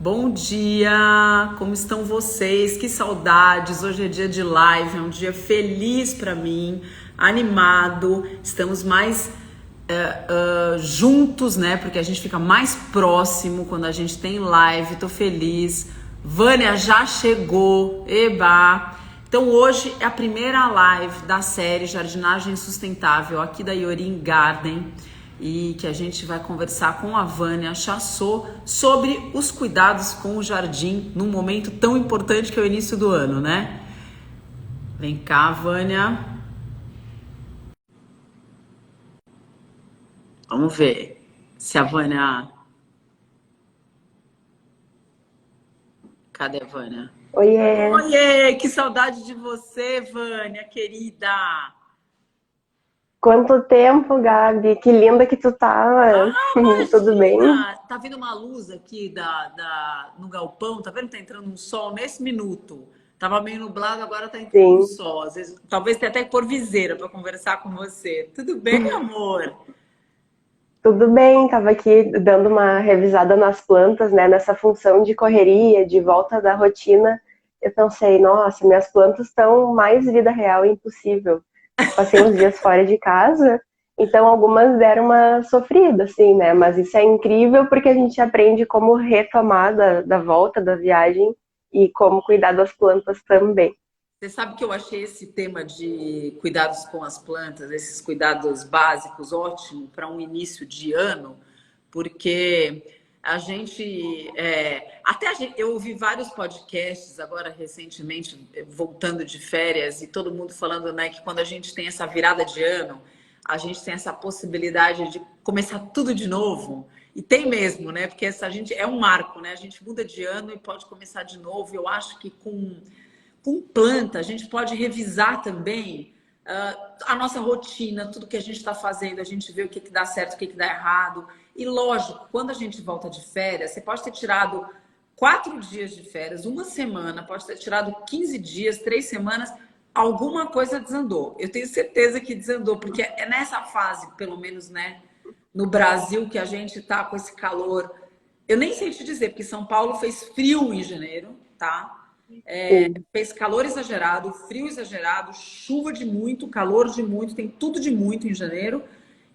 Bom dia, como estão vocês? Que saudades! Hoje é dia de live, é um dia feliz para mim, animado. Estamos mais juntos, né? Porque a gente fica mais próximo quando a gente tem live. Tô feliz. Vânia já chegou, eba! Então hoje é a primeira live da série Jardinagem Sustentável aqui da Yorin Garden. E que a gente vai conversar com a Vânia Chassot sobre os cuidados com o jardim num momento tão importante que é o início do ano, né? Vem cá, Vânia. Vamos ver se a Vânia... Cadê a Vânia? Oiê, Oiê, que saudade de você, Vânia, querida. quanto tempo, Gabi? Que linda que tu tá. Tudo bem? Imagina, tá vindo uma luz aqui no galpão, tá vendo? Tá entrando um sol nesse minuto. Tava meio nublado, agora tá entrando um Sim, sol. Às vezes, talvez tenha até que pôr viseira para conversar com você. Tudo bem, amor? tudo bem. Tava aqui dando uma revisada nas plantas, né? Nessa função de correria, de volta da rotina. Eu pensei, nossa, minhas plantas estão mais vida real impossível. Passei uns dias fora de casa, então algumas deram uma sofrida, assim, né? Mas isso é incrível porque a gente aprende como retomar da volta da viagem e como cuidar das plantas também. Você sabe que eu achei esse tema de cuidados com as plantas, esses cuidados básicos, ótimo para um início de ano, porque a gente, eu ouvi vários podcasts agora recentemente, voltando de férias, e todo mundo falando, né, que quando a gente tem essa virada de ano, a gente tem essa possibilidade de começar tudo de novo. E tem mesmo, né? Porque a gente é um marco, né? A gente muda de ano e pode começar de novo. Eu acho que com planta, a gente pode revisar também a nossa rotina, tudo que a gente está fazendo, a gente vê o que, que dá certo, o que, que dá errado. E lógico, quando a gente volta de férias, você pode ter tirado 4 dias de férias, uma semana, pode ter tirado 15 dias, 3 semanas, alguma coisa desandou. Eu tenho certeza que desandou, porque é nessa fase, pelo menos, né, no Brasil, que a gente está com esse calor. Eu nem sei te dizer, porque São Paulo fez frio em janeiro, tá? Sim. Fez calor exagerado, frio exagerado, chuva de muito, calor de muito, tem tudo de muito em janeiro.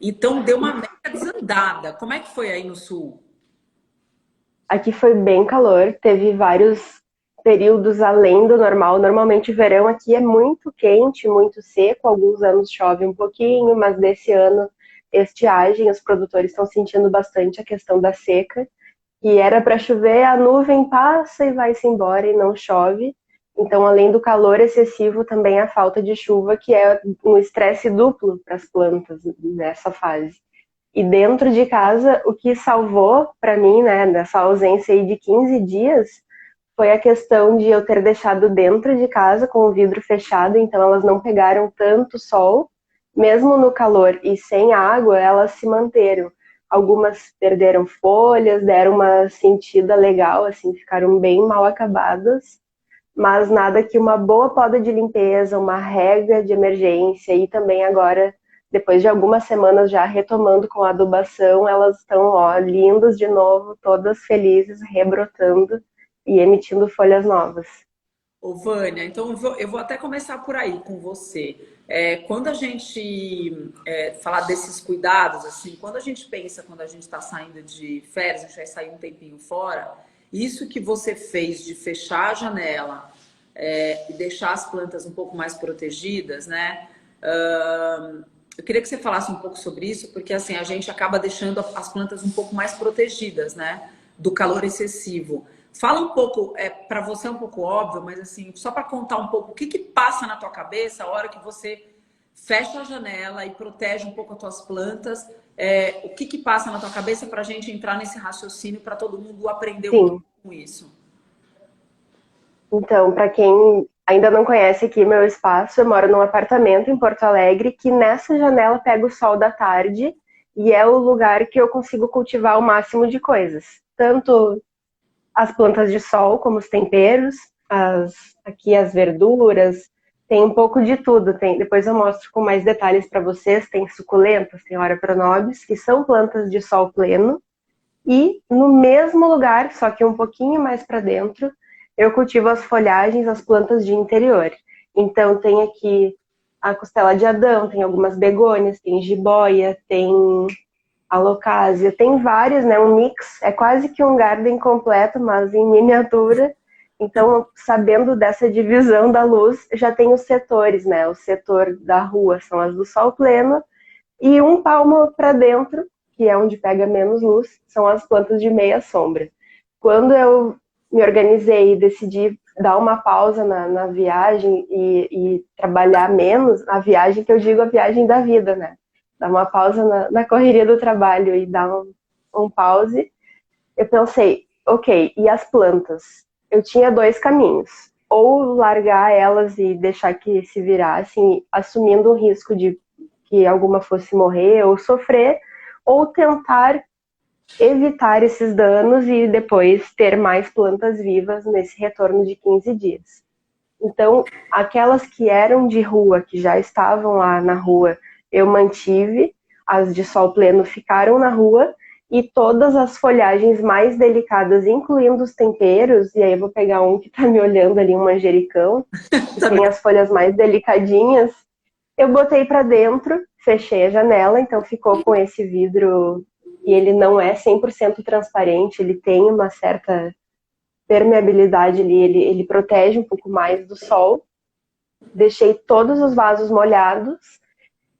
Então deu uma mega desandada. Como é que foi aí no sul? Aqui foi bem calor, teve vários períodos além do normal. Normalmente o verão aqui é muito quente, muito seco, alguns anos chove um pouquinho, mas desse ano, estiagem, os produtores estão sentindo bastante a questão da seca. E era para chover, a nuvem passa e vai-se embora e não chove. Então, além do calor excessivo, também a falta de chuva, que é um estresse duplo para as plantas nessa fase. E dentro de casa, o que salvou para mim, né, nessa ausência aí de 15 dias, foi a questão de eu ter deixado dentro de casa com o vidro fechado, então elas não pegaram tanto sol, mesmo no calor e sem água, elas se manteram. Algumas perderam folhas, deram uma sentida legal, assim, ficaram bem mal acabadas, mas nada que uma boa poda de limpeza, uma rega de emergência e também agora, depois de algumas semanas já retomando com a adubação, elas estão ó, lindas de novo, todas felizes, rebrotando e emitindo folhas novas. Ô, Vânia, então eu vou até começar por aí com você. Quando a gente falar desses cuidados, assim, quando a gente pensa, quando a gente está saindo de férias, a gente vai sair um tempinho fora, isso que você fez de fechar a janela e deixar as plantas um pouco mais protegidas, né? Eu queria que você falasse um pouco sobre isso, porque assim a gente acaba deixando as plantas um pouco mais protegidas, né? Do calor excessivo. Fala um pouco, para você é um pouco óbvio, mas assim, só para contar um pouco o que que passa na tua cabeça a hora que você fecha a janela e protege um pouco as tuas plantas, o que que passa na tua cabeça para a gente entrar nesse raciocínio para todo mundo aprender um pouco Sim, com isso. então, para quem ainda não conhece aqui meu espaço, eu moro num apartamento em Porto Alegre que nessa janela pega o sol da tarde e é o lugar que eu consigo cultivar o máximo de coisas. Tanto as plantas de sol, como os temperos, aqui as verduras, tem um pouco de tudo. Depois eu mostro com mais detalhes para vocês. Tem suculentas, tem ora pronobis, que são plantas de sol pleno, E no mesmo lugar, só que um pouquinho mais para dentro, eu cultivo as folhagens, as plantas de interior. Então tem aqui a costela de Adão, tem algumas begônias, tem jiboia, tem alocasia, tem vários, né? Um mix, é quase que um garden completo, mas em miniatura. Então, sabendo dessa divisão da luz, já tem os setores, né? O setor da rua são as do sol pleno, e um palmo para dentro, que é onde pega menos luz, são as plantas de meia sombra. Quando eu me organizei e decidi dar uma pausa na viagem e trabalhar menos, a viagem que eu digo a viagem da vida, né? Dar uma pausa na correria do trabalho e dar um pause, eu pensei, ok, e as plantas? Eu tinha dois caminhos. Ou largar elas e deixar que se virassem, assumindo o risco de que alguma fosse morrer ou sofrer, ou tentar evitar esses danos e depois ter mais plantas vivas nesse retorno de 15 dias. Então, aquelas que eram de rua, que já estavam lá na rua, eu mantive, as de sol pleno ficaram na rua, e todas as folhagens mais delicadas, incluindo os temperos, e aí eu vou pegar um que está me olhando ali, um manjericão, que tem as folhas mais delicadinhas, eu botei para dentro, fechei a janela, então ficou com esse vidro, e ele não é 100% transparente, ele tem uma certa permeabilidade ali, ele protege um pouco mais do sol. Deixei todos os vasos molhados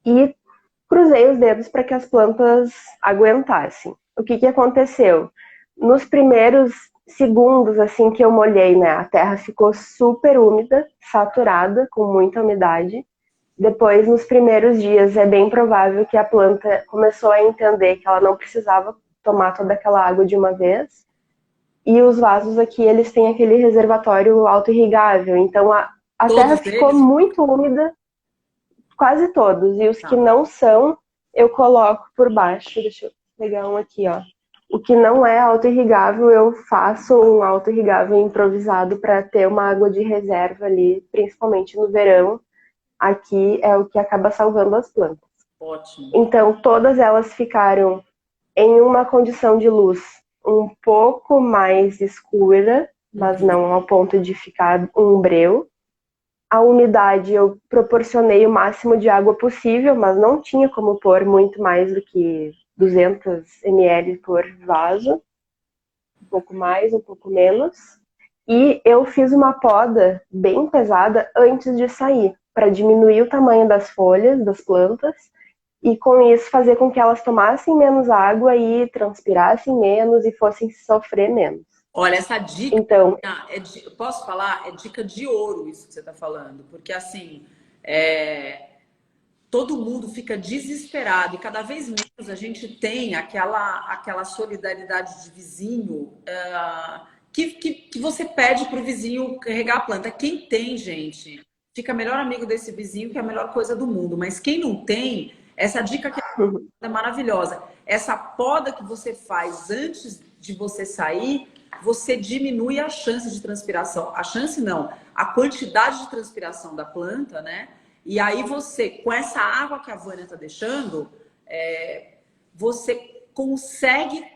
e cruzei os dedos para que as plantas aguentassem. O que aconteceu? Nos primeiros segundos assim que eu molhei, né, a terra ficou super úmida, saturada, com muita umidade. Depois, nos primeiros dias, é bem provável que a planta começou a entender que ela não precisava tomar toda aquela água de uma vez. E os vasos aqui, eles têm aquele reservatório auto-irrigável. Então, a terra Todos ficou eles? muito úmida, quase todos. E os que Tá. não são, eu coloco por baixo. Deixa eu pegar um aqui, ó. O que não é auto-irrigável, eu faço um auto-irrigável improvisado para ter uma água de reserva ali, principalmente no verão. Aqui é o que acaba salvando as plantas. Ótimo. Então, todas elas ficaram em uma condição de luz um pouco mais escura, mas Uhum. não ao ponto de ficar um breu. A umidade eu proporcionei o máximo de água possível, mas não tinha como pôr muito mais do que 200 ml por vaso, um pouco mais, um pouco menos. E eu fiz uma poda bem pesada antes de sair, para diminuir o tamanho das folhas das plantas e com isso fazer com que elas tomassem menos água e transpirassem menos e fossem sofrer menos. Olha, essa dica Então, posso falar? É dica de ouro isso que você está falando, porque assim, é, todo mundo fica desesperado e cada vez menos a gente tem aquela solidariedade de vizinho que você pede para o vizinho regar a planta. Quem tem, gente, fica melhor amigo desse vizinho, que é a melhor coisa do mundo. Mas quem não tem, essa dica que é maravilhosa. Essa poda que você faz antes de você sair, você diminui a chance de transpiração. A chance não, a quantidade de transpiração da planta, né? E aí você, com essa água que a Vânia está deixando, você consegue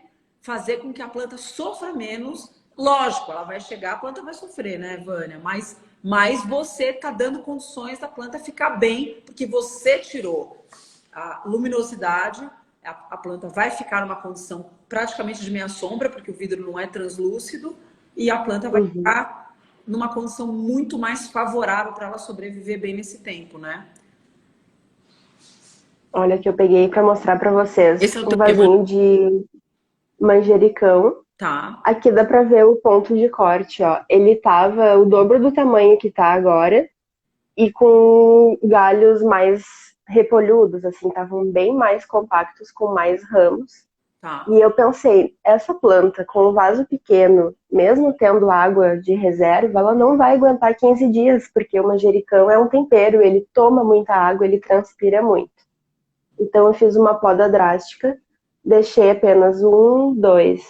fazer com que a planta sofra menos. Lógico, ela vai chegar, a planta vai sofrer, né, Vânia? Mas você está dando condições da planta ficar bem, porque você tirou a luminosidade, a planta vai ficar numa condição praticamente de meia sombra, porque o vidro não é translúcido, e a planta vai ficar numa condição muito mais favorável para ela sobreviver bem nesse tempo, né? olha que eu peguei para mostrar para vocês Esse é o um teu quê? vasinho de manjericão. Tá, Aqui dá para ver o ponto de corte, ó. Ele tava o dobro do tamanho que tá agora e com galhos mais repolhudos, assim, estavam bem mais compactos, com mais ramos. E tá. eu pensei, essa planta com um vaso pequeno, mesmo tendo água de reserva, ela não vai aguentar 15 dias, porque o manjericão é um tempero, ele toma muita água, ele transpira muito. Então eu fiz uma poda drástica, deixei apenas um, dois,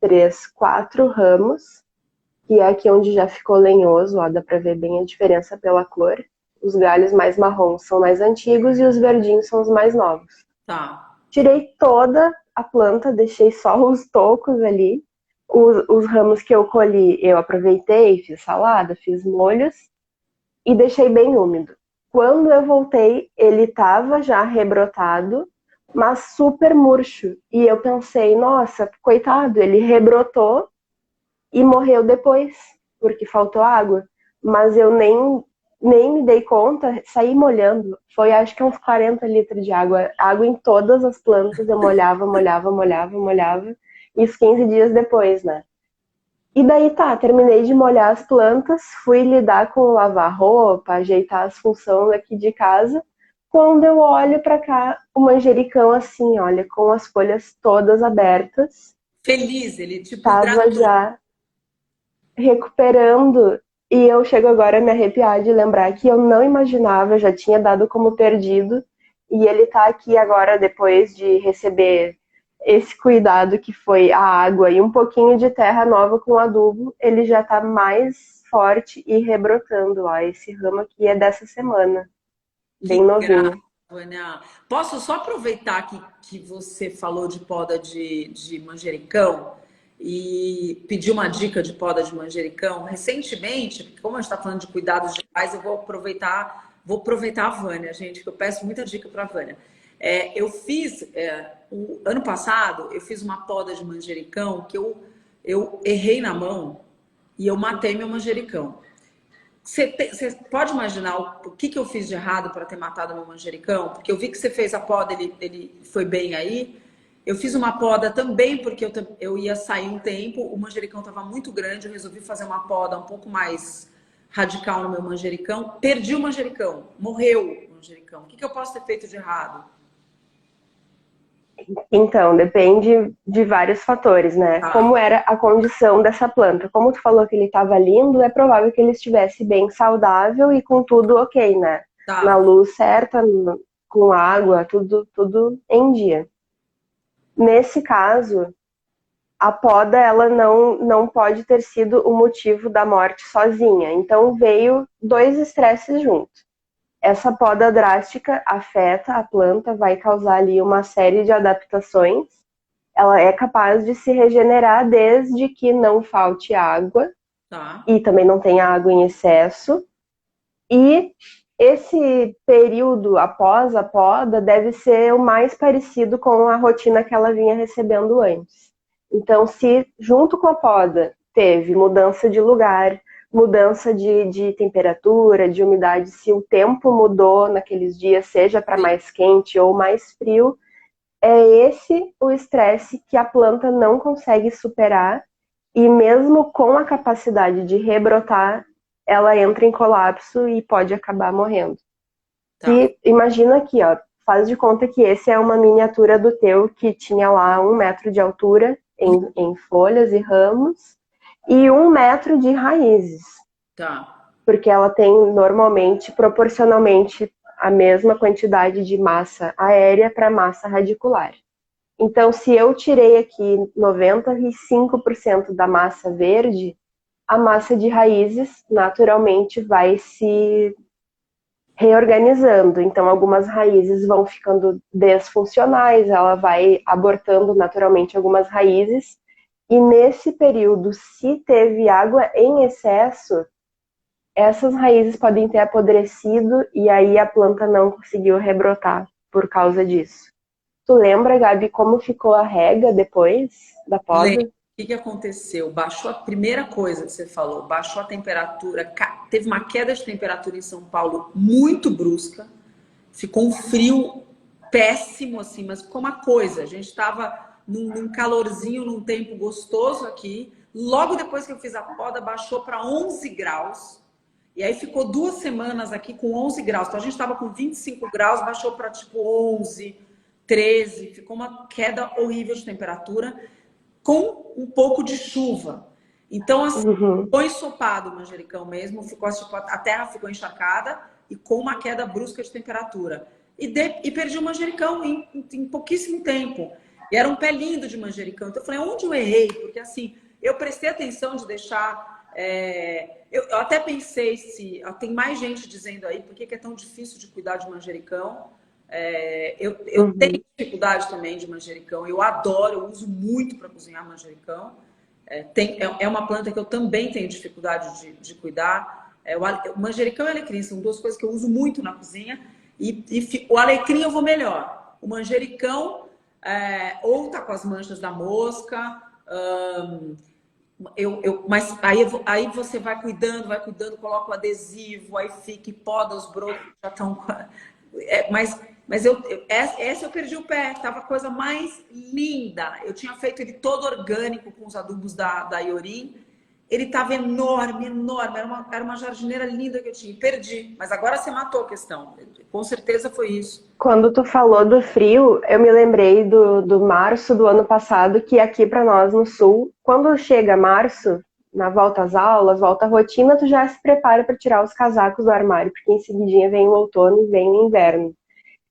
três, quatro ramos, que é aqui onde já ficou lenhoso, ó, dá pra ver bem a diferença pela cor. Os galhos mais marrons são mais antigos e os verdinhos são os mais novos. Tá. Tirei toda a planta, deixei só os tocos ali. Os ramos que eu colhi, eu aproveitei, fiz salada, fiz molhos e deixei bem úmido. Quando eu voltei, ele estava já rebrotado, mas super murcho. E eu pensei, nossa, coitado, ele rebrotou e morreu depois, porque faltou água. Mas eu nem me dei conta, saí molhando. Foi acho que uns 40 litros de água. Água em todas as plantas, eu molhava, molhava, molhava, molhava. Isso 15 dias depois, né? E daí tá, terminei de molhar as plantas, fui lidar com lavar roupa, ajeitar as funções aqui de casa. Quando eu olho pra cá, o manjericão assim, olha, com as folhas todas abertas, Feliz, ele tipo tava hidratou. já recuperando. E eu chego agora a me arrepiar de lembrar que eu não imaginava, eu já tinha dado como perdido. E ele tá aqui agora, depois de receber esse cuidado que foi a água e um pouquinho de terra nova com adubo, ele já tá mais forte e rebrotando. Ó, esse ramo aqui é dessa semana, bem Que graça, novinho. Vânia. Posso só aproveitar que você falou de poda de manjericão e pedir uma dica de poda de manjericão? Recentemente, porque como a gente está falando de cuidados de pais, eu vou aproveitar a Vânia, gente, que eu peço muita dica para a Vânia. Eu fiz, o ano passado, eu fiz uma poda de manjericão que eu errei na mão e eu matei meu manjericão. Você pode imaginar o que eu fiz de errado para ter matado meu manjericão? Porque eu vi que você fez a poda, ele foi bem aí. Eu fiz uma poda também porque eu ia sair um tempo, o manjericão estava muito grande, eu resolvi fazer uma poda um pouco mais radical no meu manjericão. Perdi o manjericão, morreu o manjericão. O que eu posso ter feito de errado? Então, depende de vários fatores, né? Como Tá, era a condição dessa planta? Como tu falou que ele estava lindo, é provável que ele estivesse bem saudável e com tudo ok, né? Na tá. luz certa, com água, tudo em dia. Nesse caso, a poda ela não pode ter sido o motivo da morte sozinha. Então veio dois estresses juntos. Essa poda drástica afeta a planta, vai causar ali uma série de adaptações. Ela é capaz de se regenerar desde que não falte água Tá. e também não tenha água em excesso. E esse período após a poda deve ser o mais parecido com a rotina que ela vinha recebendo antes. Então, se junto com a poda teve mudança de lugar, mudança de temperatura, de umidade, se o tempo mudou naqueles dias, seja para Sim. mais quente ou mais frio, é esse o estresse que a planta não consegue superar e mesmo com a capacidade de rebrotar, ela entra em colapso e pode acabar morrendo. Tá. Se imagina aqui, ó, faz de conta que esse é uma miniatura do teu que tinha lá 1 metro de altura em folhas e ramos e 1 metro de raízes, Tá. porque ela tem normalmente, proporcionalmente, a mesma quantidade de massa aérea para massa radicular. Então, se eu tirei aqui 95% da massa verde, a massa de raízes naturalmente vai se reorganizando. Então, algumas raízes vão ficando desfuncionais, ela vai abortando naturalmente algumas raízes. E nesse período, se teve água em excesso, essas raízes podem ter apodrecido e aí a planta não conseguiu rebrotar por causa disso. Tu lembra, Gabi, como ficou a rega depois da Lembra, poda? o que aconteceu? Baixou a primeira coisa que você falou, baixou a temperatura, teve uma queda de temperatura em São Paulo muito brusca, ficou um frio péssimo, assim, mas ficou uma coisa. A gente estava num calorzinho, num tempo gostoso aqui. Logo depois que eu fiz a poda, baixou para 11 graus. E aí ficou 2 semanas aqui com 11 graus. Então a gente estava com 25 graus, baixou para tipo 11, 13. Ficou uma queda horrível de temperatura com um pouco de chuva. Então, assim, Uhum. foi ensopado o manjericão mesmo, ficou, tipo, a terra ficou encharcada e com uma queda brusca de temperatura. E perdi o manjericão em pouquíssimo tempo. E era um pé lindo de manjericão. Então, eu falei, onde eu errei? Porque, assim, eu prestei atenção de deixar... eu até pensei se... Tem mais gente dizendo aí por que é tão difícil de cuidar de manjericão. Eu tenho dificuldade também de manjericão. Eu adoro, eu uso muito para cozinhar manjericão. É uma planta que eu também tenho dificuldade de cuidar. O manjericão e o alecrim são duas coisas que eu uso muito na cozinha. O alecrim eu vou melhor. O manjericão, ou tá com as manchas da mosca. Mas aí você vai cuidando, coloca o adesivo, aí fica e poda os brotos que já estão. Essa eu perdi o pé, tava a coisa mais linda. Eu tinha feito ele todo orgânico com os adubos da Iorim. Ele tava enorme, enorme. Era uma jardineira linda que eu tinha. Perdi. Mas agora você matou a questão. Com certeza foi isso. Quando tu falou do frio, eu me lembrei do março do ano passado, que aqui para nós no sul, quando chega março, na volta às aulas, volta à rotina, tu já se prepara para tirar os casacos do armário, porque em seguidinha vem o outono e vem o inverno.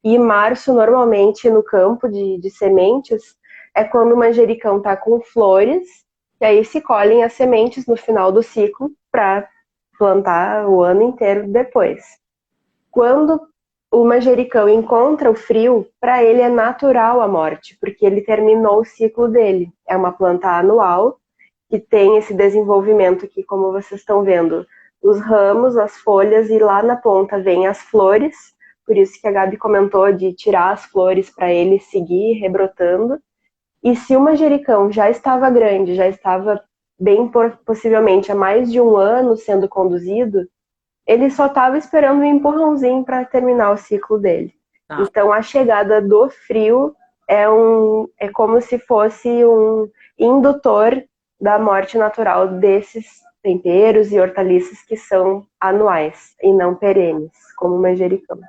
E março, normalmente, no campo de sementes, é quando o manjericão está com flores, e aí se colhem as sementes no final do ciclo para plantar o ano inteiro depois. Quando o manjericão encontra o frio, para ele é natural a morte, porque ele terminou o ciclo dele. É uma planta anual que tem esse desenvolvimento que, como vocês estão vendo, os ramos, as folhas e lá na ponta vem as flores. Por isso que a Gabi comentou de tirar as flores para ele seguir rebrotando. E se o manjericão já estava grande, já estava bem possivelmente há mais de um ano sendo conduzido, ele só estava esperando um empurrãozinho para terminar o ciclo dele. Então a chegada do frio é como se fosse um indutor da morte natural desses temperos e hortaliças que são anuais e não perenes, como o manjericão.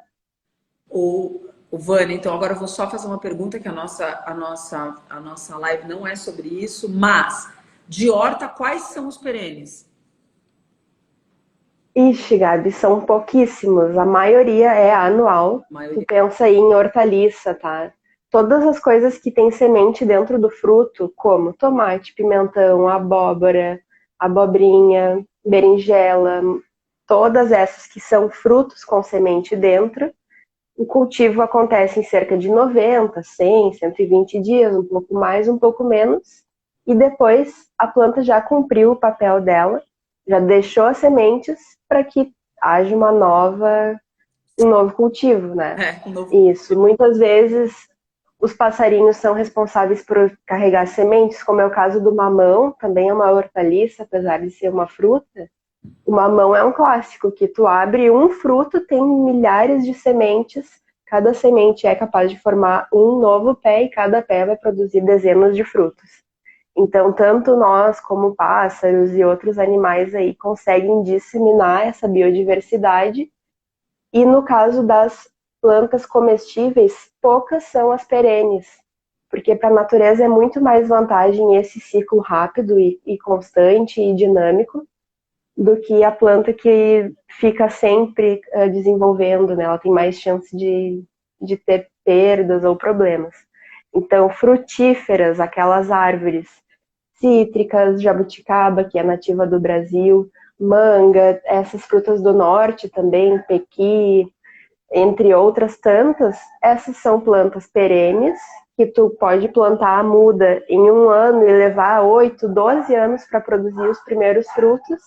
Vânia, então agora eu vou só fazer uma pergunta, que a nossa live não é sobre isso, mas de horta, quais são os perenes? Ixi, Gabi, são pouquíssimos. A maioria é anual. Tu pensa aí em hortaliça, tá? Todas as coisas que têm semente dentro do fruto, como tomate, pimentão, abóbora, abobrinha, berinjela, todas essas que são frutos com semente dentro, o cultivo acontece em cerca de 90, 100, 120 dias, um pouco mais, um pouco menos, e depois a planta já cumpriu o papel dela, já deixou as sementes para que haja um novo cultivo, né? Isso. Muitas vezes os passarinhos são responsáveis por carregar sementes, como é o caso do mamão, também é uma hortaliça, apesar de ser uma fruta. O mamão é um clássico, que tu abre um fruto, tem milhares de sementes, cada semente é capaz de formar um novo pé e cada pé vai produzir dezenas de frutos. Então, tanto nós como pássaros e outros animais aí conseguem disseminar essa biodiversidade. E no caso das plantas comestíveis, poucas são as perenes, porque para a natureza é muito mais vantagem esse ciclo rápido e constante e dinâmico do que a planta que fica sempre desenvolvendo, né? Ela tem mais chance de ter perdas ou problemas. Então, frutíferas, aquelas árvores cítricas, jabuticaba, que é nativa do Brasil, manga, essas frutas do norte também, pequi, entre outras tantas, essas são plantas perenes, que tu pode plantar a muda em um ano e levar 8, 12 anos para produzir os primeiros frutos,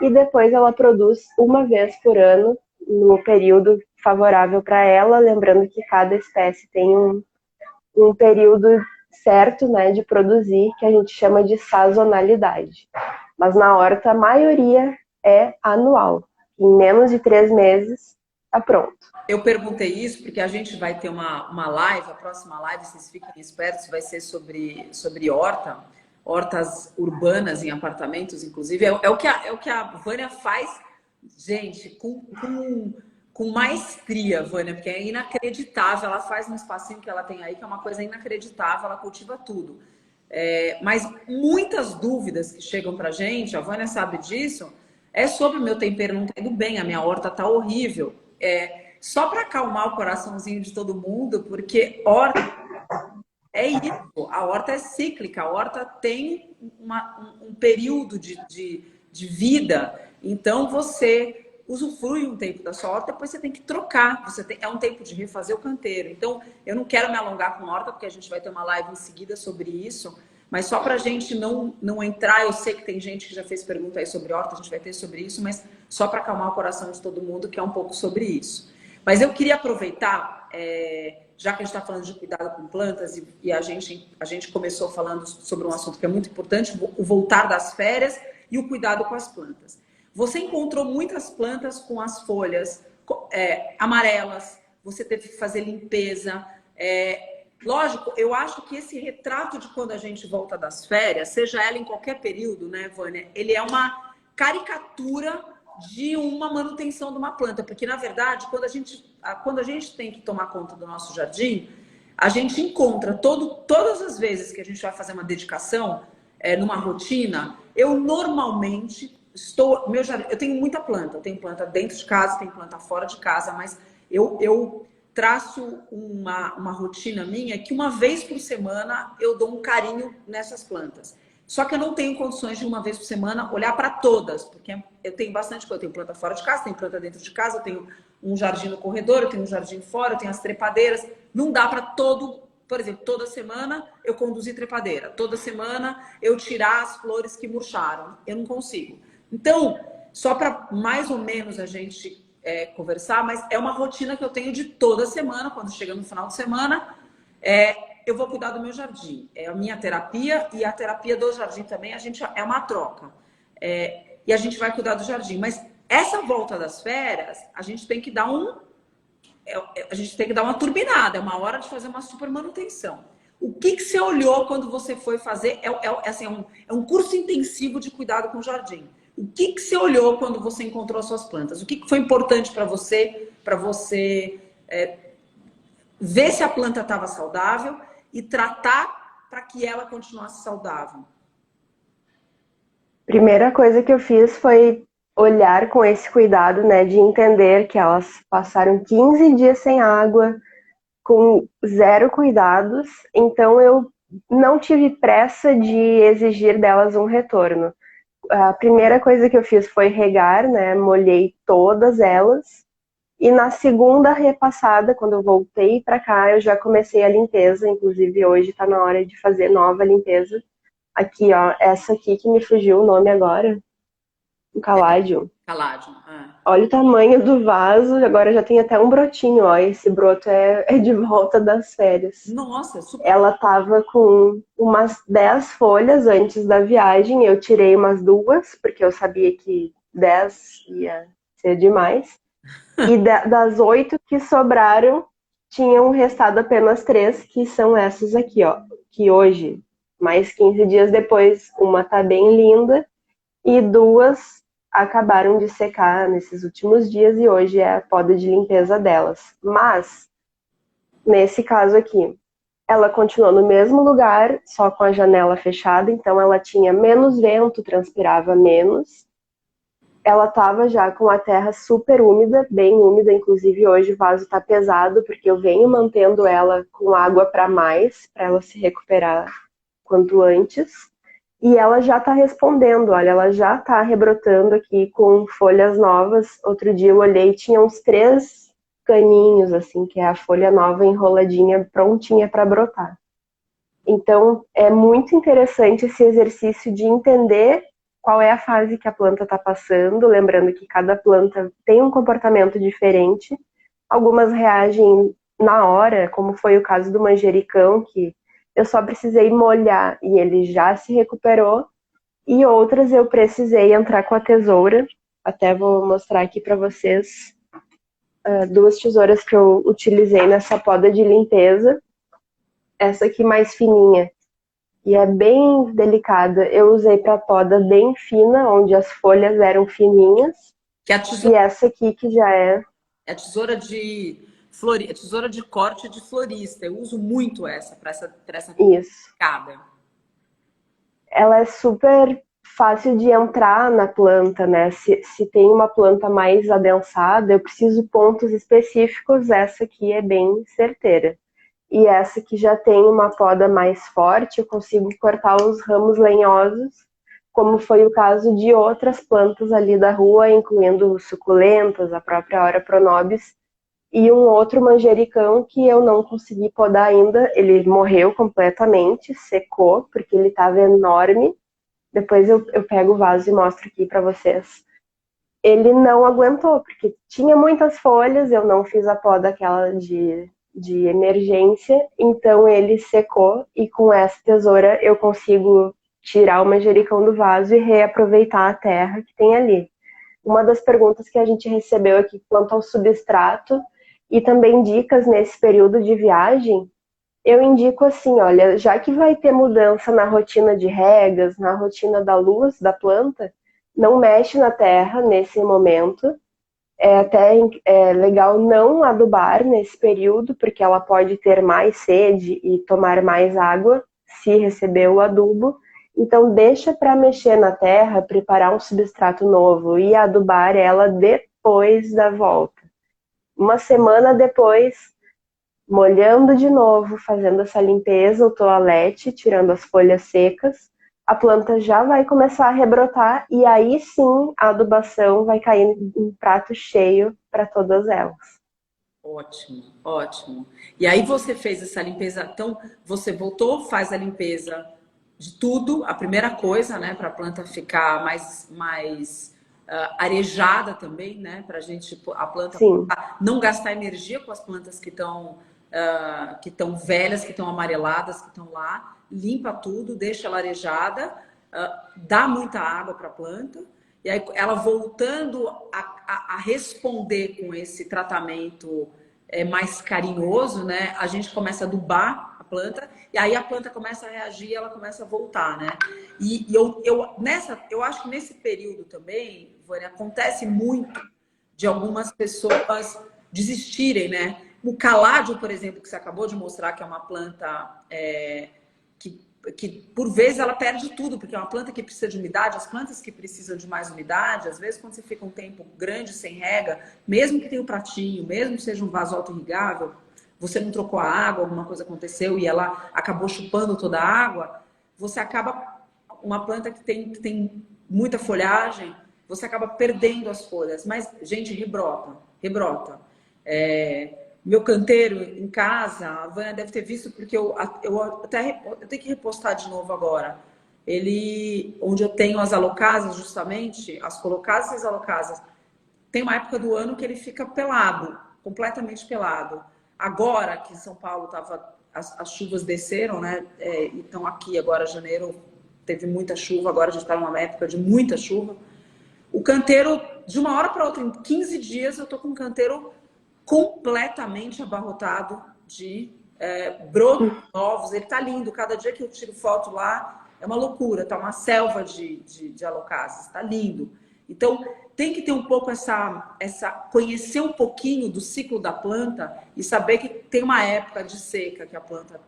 e depois ela produz uma vez por ano, no período favorável para ela, lembrando que cada espécie tem um período certo, né, de produzir, que a gente chama de sazonalidade. Mas na horta a maioria é anual. Em menos de 3 meses, tá pronto. Eu perguntei isso porque a gente vai ter uma live, a próxima live, vocês fiquem espertos, vai ser sobre hortas urbanas em apartamentos, inclusive. É o que a Vânia faz, gente, com maestria, Vânia, porque é inacreditável. Ela faz um espacinho que ela tem aí, que é uma coisa inacreditável, ela cultiva tudo. Mas muitas dúvidas que chegam pra gente, a Vânia sabe disso, é sobre o meu tempero não tá indo bem, a minha horta tá horrível. Só para acalmar o coraçãozinho de todo mundo, porque horta é isso, a horta é cíclica, a horta tem um período de vida, então você usufrui um tempo da sua horta, depois você tem que trocar. É um tempo de refazer o canteiro. Então, eu não quero me alongar com horta, porque a gente vai ter uma live em seguida sobre isso. Mas só para a gente não entrar, eu sei que tem gente que já fez pergunta aí sobre horta, a gente vai ter sobre isso, mas só para acalmar o coração de todo mundo, que é um pouco sobre isso. Mas eu queria aproveitar, já que a gente está falando de cuidado com plantas, e a gente começou falando sobre um assunto que é muito importante, o voltar das férias e o cuidado com as plantas. Você encontrou muitas plantas com as folhas amarelas, você teve que fazer limpeza. Lógico, eu acho que esse retrato de quando a gente volta das férias, seja ela em qualquer período, né, Vânia, ele é uma caricatura de uma manutenção de uma planta. Porque, na verdade, quando a gente tem que tomar conta do nosso jardim, a gente encontra todas as vezes que a gente vai fazer uma dedicação numa rotina, eu normalmente eu tenho muita planta. Eu tenho planta dentro de casa, tenho planta fora de casa, mas eu traço uma rotina minha que uma vez por semana eu dou um carinho nessas plantas. Só que eu não tenho condições de uma vez por semana olhar para todas, porque eu tenho bastante coisa. Eu tenho planta fora de casa, tenho planta dentro de casa, eu tenho um jardim no corredor, eu tenho um jardim fora, eu tenho as trepadeiras. Não dá para por exemplo, toda semana eu conduzir trepadeira, toda semana eu tirar as flores que murcharam. Eu não consigo. Então, só para mais ou menos a gente conversar, mas é uma rotina que eu tenho de toda semana. Quando chega no final de semana, eu vou cuidar do meu jardim. É a minha terapia e a terapia do jardim também. É uma troca. E a gente vai cuidar do jardim. Mas essa volta das férias, a gente tem que dar uma turbinada. É uma hora de fazer uma super manutenção. O que você olhou quando você foi fazer? É um curso intensivo de cuidado com o jardim. O que você olhou quando você encontrou as suas plantas? O que foi importante para você ver se a planta estava saudável e tratar para que ela continuasse saudável? Primeira coisa que eu fiz foi olhar com esse cuidado, né, de entender que elas passaram 15 dias sem água, com zero cuidados, então eu não tive pressa de exigir delas um retorno. A primeira coisa que eu fiz foi regar, né? Molhei todas elas. E na segunda repassada, quando eu voltei para cá, eu já comecei a limpeza. Inclusive, hoje está na hora de fazer nova limpeza. Aqui, ó, essa aqui que me fugiu o nome agora. Um caládio. Caládio. Olha o tamanho do vaso. Agora já tem até um brotinho, ó. Esse broto é de volta das férias. Nossa, super. Ela tava com umas 10 folhas antes da viagem. Eu tirei umas 2, porque eu sabia que 10 ia ser demais. E das 8 que sobraram, tinham restado apenas 3, que são essas aqui, ó. Que hoje, mais 15 dias depois, uma tá bem linda e 2 acabaram de secar nesses últimos dias e hoje é a poda de limpeza delas. Mas, nesse caso aqui, ela continuou no mesmo lugar, só com a janela fechada, então ela tinha menos vento, transpirava menos. Ela estava já com a terra super úmida, bem úmida, inclusive hoje o vaso está pesado, porque eu venho mantendo ela com água para mais, para ela se recuperar quanto antes. E ela já está respondendo, olha, ela já está rebrotando aqui com folhas novas. Outro dia eu olhei, tinha uns 3 caninhos, assim, que é a folha nova enroladinha, prontinha para brotar. Então, é muito interessante esse exercício de entender qual é a fase que a planta está passando, lembrando que cada planta tem um comportamento diferente. Algumas reagem na hora, como foi o caso do manjericão, que eu só precisei molhar e ele já se recuperou. E outras eu precisei entrar com a tesoura. Até vou mostrar aqui para vocês 2 tesouras que eu utilizei nessa poda de limpeza. Essa aqui mais fininha e é bem delicada. Eu usei para poda bem fina, onde as folhas eram fininhas. Que a tesoura... E essa aqui que já é a tesoura de tesoura de corte de florista. Eu uso muito essa para essa isso. picada. Ela é super fácil de entrar na planta, né? Se tem uma planta mais adensada, eu preciso pontos específicos. Essa aqui é bem certeira. E essa que já tem uma poda mais forte, eu consigo cortar os ramos lenhosos como foi o caso de outras plantas ali da rua, incluindo suculentas, a própria Hora Pronobis, e um outro manjericão que eu não consegui podar ainda. Ele morreu completamente, secou, porque ele estava enorme. Depois eu pego o vaso e mostro aqui para vocês. Ele não aguentou, porque tinha muitas folhas, eu não fiz a poda aquela de emergência, então ele secou, e com essa tesoura eu consigo tirar o manjericão do vaso e reaproveitar a terra que tem ali. Uma das perguntas que a gente recebeu aqui quanto ao substrato e também dicas nesse período de viagem, eu indico assim, olha, já que vai ter mudança na rotina de regas, na rotina da luz da planta, não mexe na terra nesse momento. É até legal não adubar nesse período, porque ela pode ter mais sede e tomar mais água se receber o adubo. Então deixa para mexer na terra, preparar um substrato novo e adubar ela depois da volta. Uma semana depois, molhando de novo, fazendo essa limpeza, o toalete, tirando as folhas secas, a planta já vai começar a rebrotar e aí sim a adubação vai cair em prato cheio para todas elas. Ótimo, ótimo. E aí você fez essa limpeza, então você voltou, faz a limpeza de tudo, a primeira coisa, né, para a planta ficar mais arejada também, né, para a planta Sim. não gastar energia com as plantas que estão velhas, que estão amareladas, que estão lá, limpa tudo, deixa ela arejada, dá muita água para a planta, e aí ela voltando a responder com esse tratamento mais carinhoso, né? A gente começa a adubar a planta, e aí a planta começa a reagir, ela começa a voltar, né? E eu acho que nesse período também, Vânia, acontece muito de algumas pessoas desistirem, né? O caládio, por exemplo, que você acabou de mostrar, que é uma planta que por vezes ela perde tudo, porque é uma planta que precisa de umidade. As plantas que precisam de mais umidade, às vezes quando você fica um tempo grande sem rega, mesmo que tenha um pratinho, mesmo que seja um vaso auto-irrigável, você não trocou a água, alguma coisa aconteceu e ela acabou chupando toda a água, você acaba, uma planta que tem muita folhagem, você acaba perdendo as folhas. Mas, gente, rebrota. Meu canteiro em casa, a Vânia deve ter visto, porque eu tenho que repostar de novo agora. Onde eu tenho as alocasas, justamente, as colocasas e as alocasas, tem uma época do ano que ele fica pelado, completamente pelado. Agora, que em São Paulo as chuvas desceram, né? Então aqui agora, janeiro, teve muita chuva, agora a gente está numa época de muita chuva. O canteiro, de uma hora para outra, em 15 dias, eu tô com um canteiro completamente abarrotado de brotos novos. Ele tá lindo. Cada dia que eu tiro foto lá, é uma loucura. Tá uma selva de alocáceas. Tá lindo. Então, tem que ter um pouco conhecer um pouquinho do ciclo da planta e saber que tem uma época de seca que a planta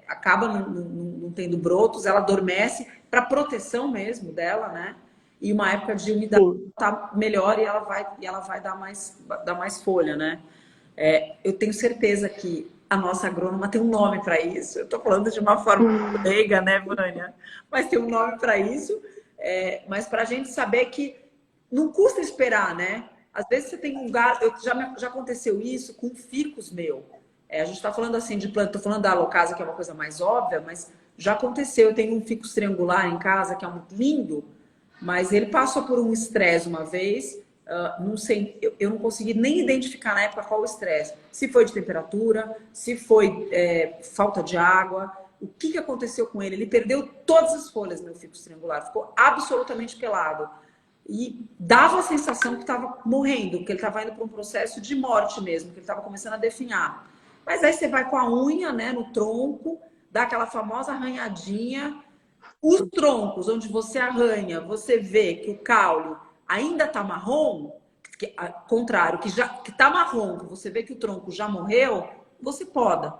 acaba não tendo brotos, ela adormece para proteção mesmo dela, né? E uma época de umidade tá melhor e ela vai dar mais folha, né? Eu tenho certeza que a nossa agrônoma tem um nome para isso. Eu estou falando de uma forma leiga, né, Vânia? Mas tem um nome para isso. Mas para a gente saber que não custa esperar, né? Às vezes você tem um lugar... Já aconteceu isso com ficus meu. A gente está falando assim de planta, estou falando da alocasa, que é uma coisa mais óbvia, mas já aconteceu. Eu tenho um ficus triangular em casa, que é muito lindo, mas ele passou por um estresse uma vez, não sei, eu não consegui nem identificar na época qual o estresse. Se foi de temperatura, se foi falta de água, o que aconteceu com ele? Ele perdeu todas as folhas, meu ficus triangular, ficou absolutamente pelado. E dava a sensação que estava morrendo, que ele estava indo para um processo de morte mesmo, que ele estava começando a definhar. Mas aí você vai com a unha, né, no tronco, dá aquela famosa arranhadinha. Os troncos onde você arranha, você vê que o caule ainda está marrom, contrário, que está marrom, que você vê que o tronco já morreu, você poda.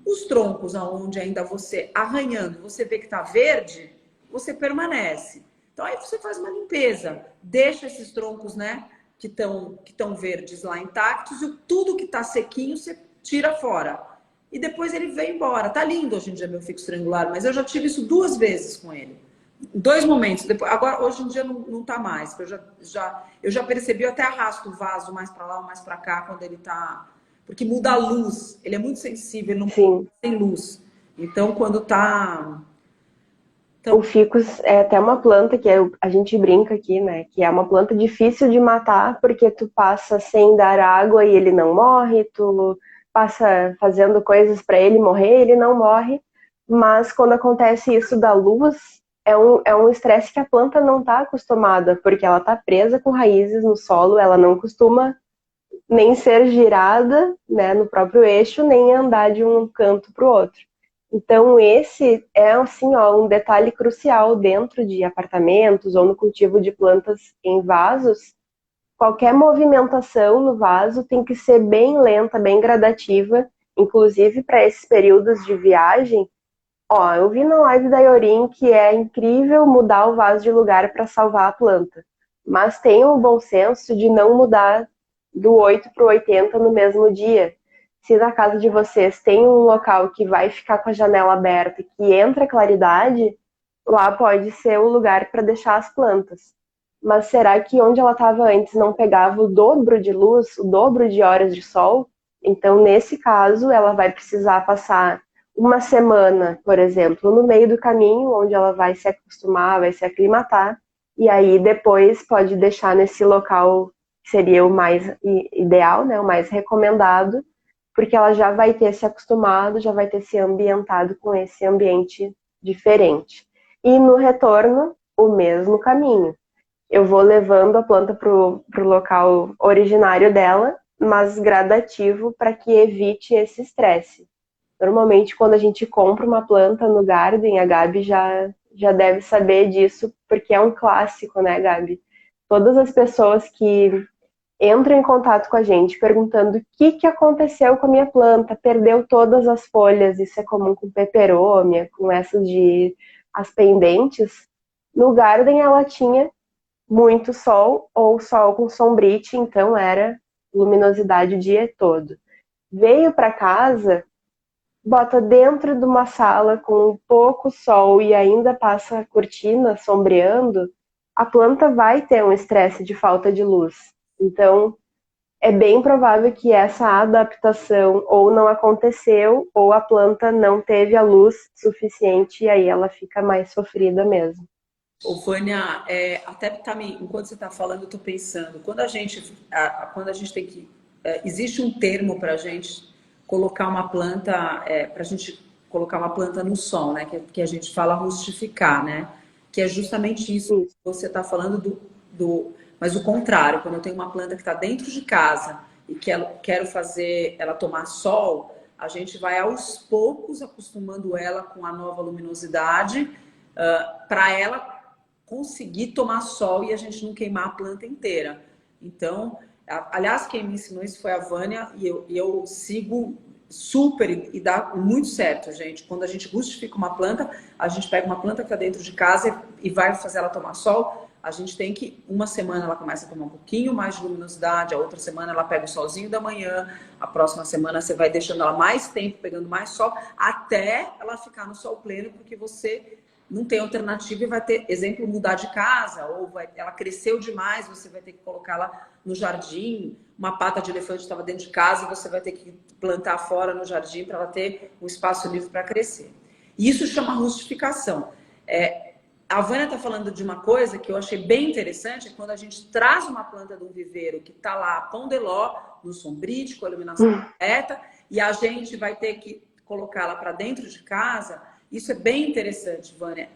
Os troncos onde ainda você arranhando, você vê que está verde, você permanece. Então aí você faz uma limpeza, deixa esses troncos, né, que estão verdes lá intactos, e tudo que está sequinho você tira fora. E depois ele veio embora. Tá lindo hoje em dia meu ficus triangular, mas eu já tive isso 2 vezes com ele. Dois momentos. Depois, agora, hoje em dia não tá mais. Eu já percebi, eu até arrasto o vaso mais para lá ou mais para cá quando ele tá... Porque muda a luz. Ele é muito sensível, ele não Sim. tem luz. Então, quando tá... O ficus é até uma planta que a gente brinca aqui, né? Que é uma planta difícil de matar porque tu passa sem dar água e ele não morre, tu passa fazendo coisas para ele morrer, ele não morre. Mas quando acontece isso da luz, é um estresse que a planta não está acostumada, porque ela está presa com raízes no solo, ela não costuma nem ser girada, né, no próprio eixo, nem andar de um canto para o outro. Então, esse é assim, ó, um detalhe crucial dentro de apartamentos ou no cultivo de plantas em vasos. Qualquer movimentação no vaso tem que ser bem lenta, bem gradativa, inclusive para esses períodos de viagem. Ó, eu vi na live da Yorin que é incrível mudar o vaso de lugar para salvar a planta, mas tenham o bom senso de não mudar do 8 para o 80 no mesmo dia. Se na casa de vocês tem um local que vai ficar com a janela aberta e que entra claridade, lá pode ser o lugar para deixar as plantas. Mas será que onde ela estava antes não pegava o dobro de luz, o dobro de horas de sol? Então, nesse caso, ela vai precisar passar uma semana, por exemplo, no meio do caminho, onde ela vai se acostumar, vai se aclimatar, e aí depois pode deixar nesse local que seria o mais ideal, né, o mais recomendado, porque ela já vai ter se acostumado, já vai ter se ambientado com esse ambiente diferente. E no retorno, o mesmo caminho. Eu vou levando a planta para o local originário dela, mas gradativo para que evite esse estresse. Normalmente, quando a gente compra uma planta no Garden, a Gabi já deve saber disso, porque é um clássico, né, Gabi? Todas as pessoas que entram em contato com a gente perguntando o que aconteceu com a minha planta, perdeu todas as folhas, isso é comum com peperômia, com essas de as pendentes. No Garden, ela tinha muito sol ou sol com sombrite, então era luminosidade o dia todo. Veio para casa, bota dentro de uma sala com pouco sol e ainda passa a cortina sombreando, a planta vai ter um estresse de falta de luz. Então, é bem provável que essa adaptação ou não aconteceu ou a planta não teve a luz suficiente e aí ela fica mais sofrida mesmo. Ô, Vânia, até tá enquanto você está falando, eu estou pensando, quando a gente tem que... existe um termo para a gente colocar uma planta, para a gente colocar uma planta no sol, né? Que a gente fala rustificar, né? Que é justamente isso que você está falando mas o contrário, quando eu tenho uma planta que está dentro de casa e quero fazer ela tomar sol, a gente vai aos poucos acostumando ela com a nova luminosidade, para ela conseguir tomar sol e a gente não queimar a planta inteira. Então, aliás, quem me ensinou isso foi a Vânia e eu sigo super e dá muito certo, gente. Quando a gente rustifica uma planta, a gente pega uma planta que está dentro de casa e vai fazer ela tomar sol. A gente tem que, uma semana ela começa a tomar um pouquinho mais de luminosidade, a outra semana ela pega o solzinho da manhã, a próxima semana você vai deixando ela mais tempo, pegando mais sol, até ela ficar no sol pleno, porque você não tem alternativa e vai ter, exemplo, mudar de casa, ou ela cresceu demais, você vai ter que colocá-la no jardim, uma pata de elefante estava dentro de casa, você vai ter que plantar fora no jardim para ela ter um espaço livre para crescer. Isso chama rustificação. A Vânia está falando de uma coisa que eu achei bem interessante, quando a gente traz uma planta de um viveiro que está lá, pão de ló, no sombrite, com a iluminação correta, e a gente vai ter que colocá-la para dentro de casa. Isso é bem interessante, Vânia.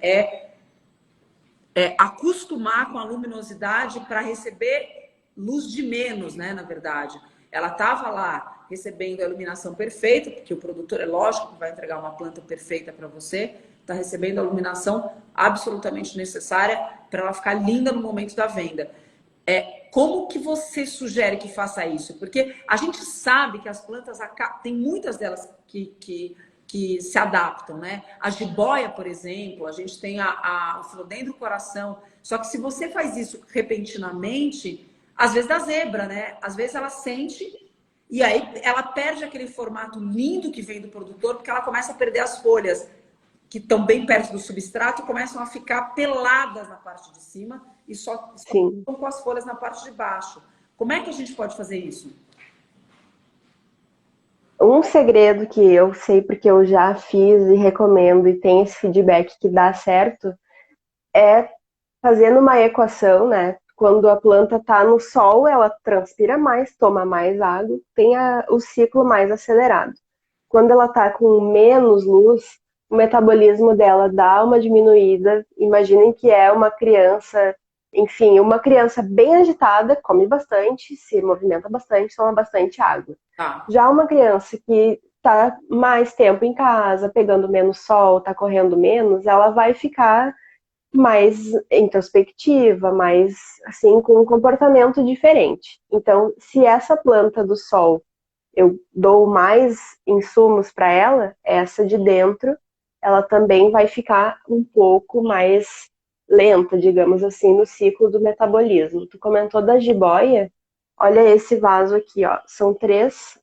Acostumar com a luminosidade para receber luz de menos, né? Na verdade, ela estava lá recebendo a iluminação perfeita, porque o produtor é lógico que vai entregar uma planta perfeita para você, está recebendo a iluminação absolutamente necessária para ela ficar linda no momento da venda. Como que você sugere que faça isso? Porque a gente sabe que as plantas, tem muitas delas que se adaptam, né? A jiboia, por exemplo, a gente tem o filodendro coração. Só que se você faz isso repentinamente, às vezes dá zebra, né? Às vezes ela sente e aí ela perde aquele formato lindo que vem do produtor, porque ela começa a perder as folhas. que estão bem perto do substrato começam a ficar peladas na parte de cima e só Sim. estão com as folhas na parte de baixo. Como é que a gente pode fazer isso? Um segredo que eu sei porque eu já fiz e recomendo e tem esse feedback que dá certo é fazendo uma equação, né? Quando a planta está no sol, ela transpira mais, toma mais água, tem o ciclo mais acelerado. Quando ela está com menos luz, o metabolismo dela dá uma diminuída. Imaginem que é uma criança, enfim, uma criança bem agitada, come bastante, se movimenta bastante, toma bastante água. Tá. Já uma criança que está mais tempo em casa, pegando menos sol, está correndo menos, ela vai ficar mais introspectiva, mais assim, com um comportamento diferente. Então, se essa planta do sol eu dou mais insumos para ela, essa de dentro, ela também vai ficar um pouco mais lenta, digamos assim, no ciclo do metabolismo. Tu comentou da jiboia, olha esse vaso aqui, ó. São três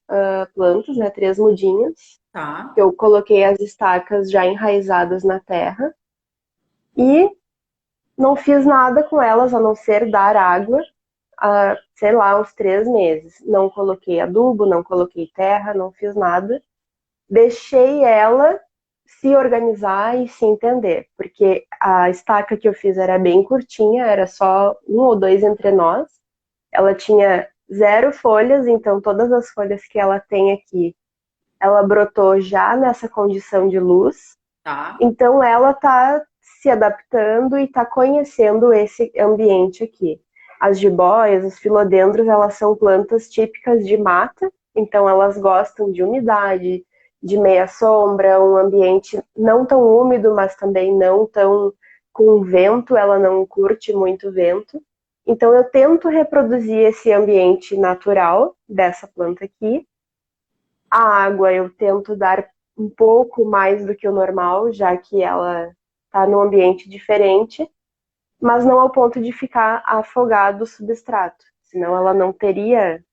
plantas, né? Três mudinhas. Tá. Eu coloquei as estacas já enraizadas na terra e não fiz nada com elas a não ser dar água há, sei lá, uns 3 meses. Não coloquei adubo, não coloquei terra, não fiz nada. Deixei ela se organizar e se entender, porque a estaca que eu fiz era bem curtinha, era só 1 ou 2 entrenós. Ela tinha 0 folhas, então todas as folhas que ela tem aqui, ela brotou já nessa condição de luz. Tá. Então ela está se adaptando e está conhecendo esse ambiente aqui. As jiboias, os filodendros, elas são plantas típicas de mata, então elas gostam de umidade, de meia sombra, um ambiente não tão úmido, mas também não tão com vento, ela não curte muito vento. Então eu tento reproduzir esse ambiente natural dessa planta aqui. A água eu tento dar um pouco mais do que o normal, já que ela está num ambiente diferente, mas não ao ponto de ficar afogado o substrato, senão ela não teria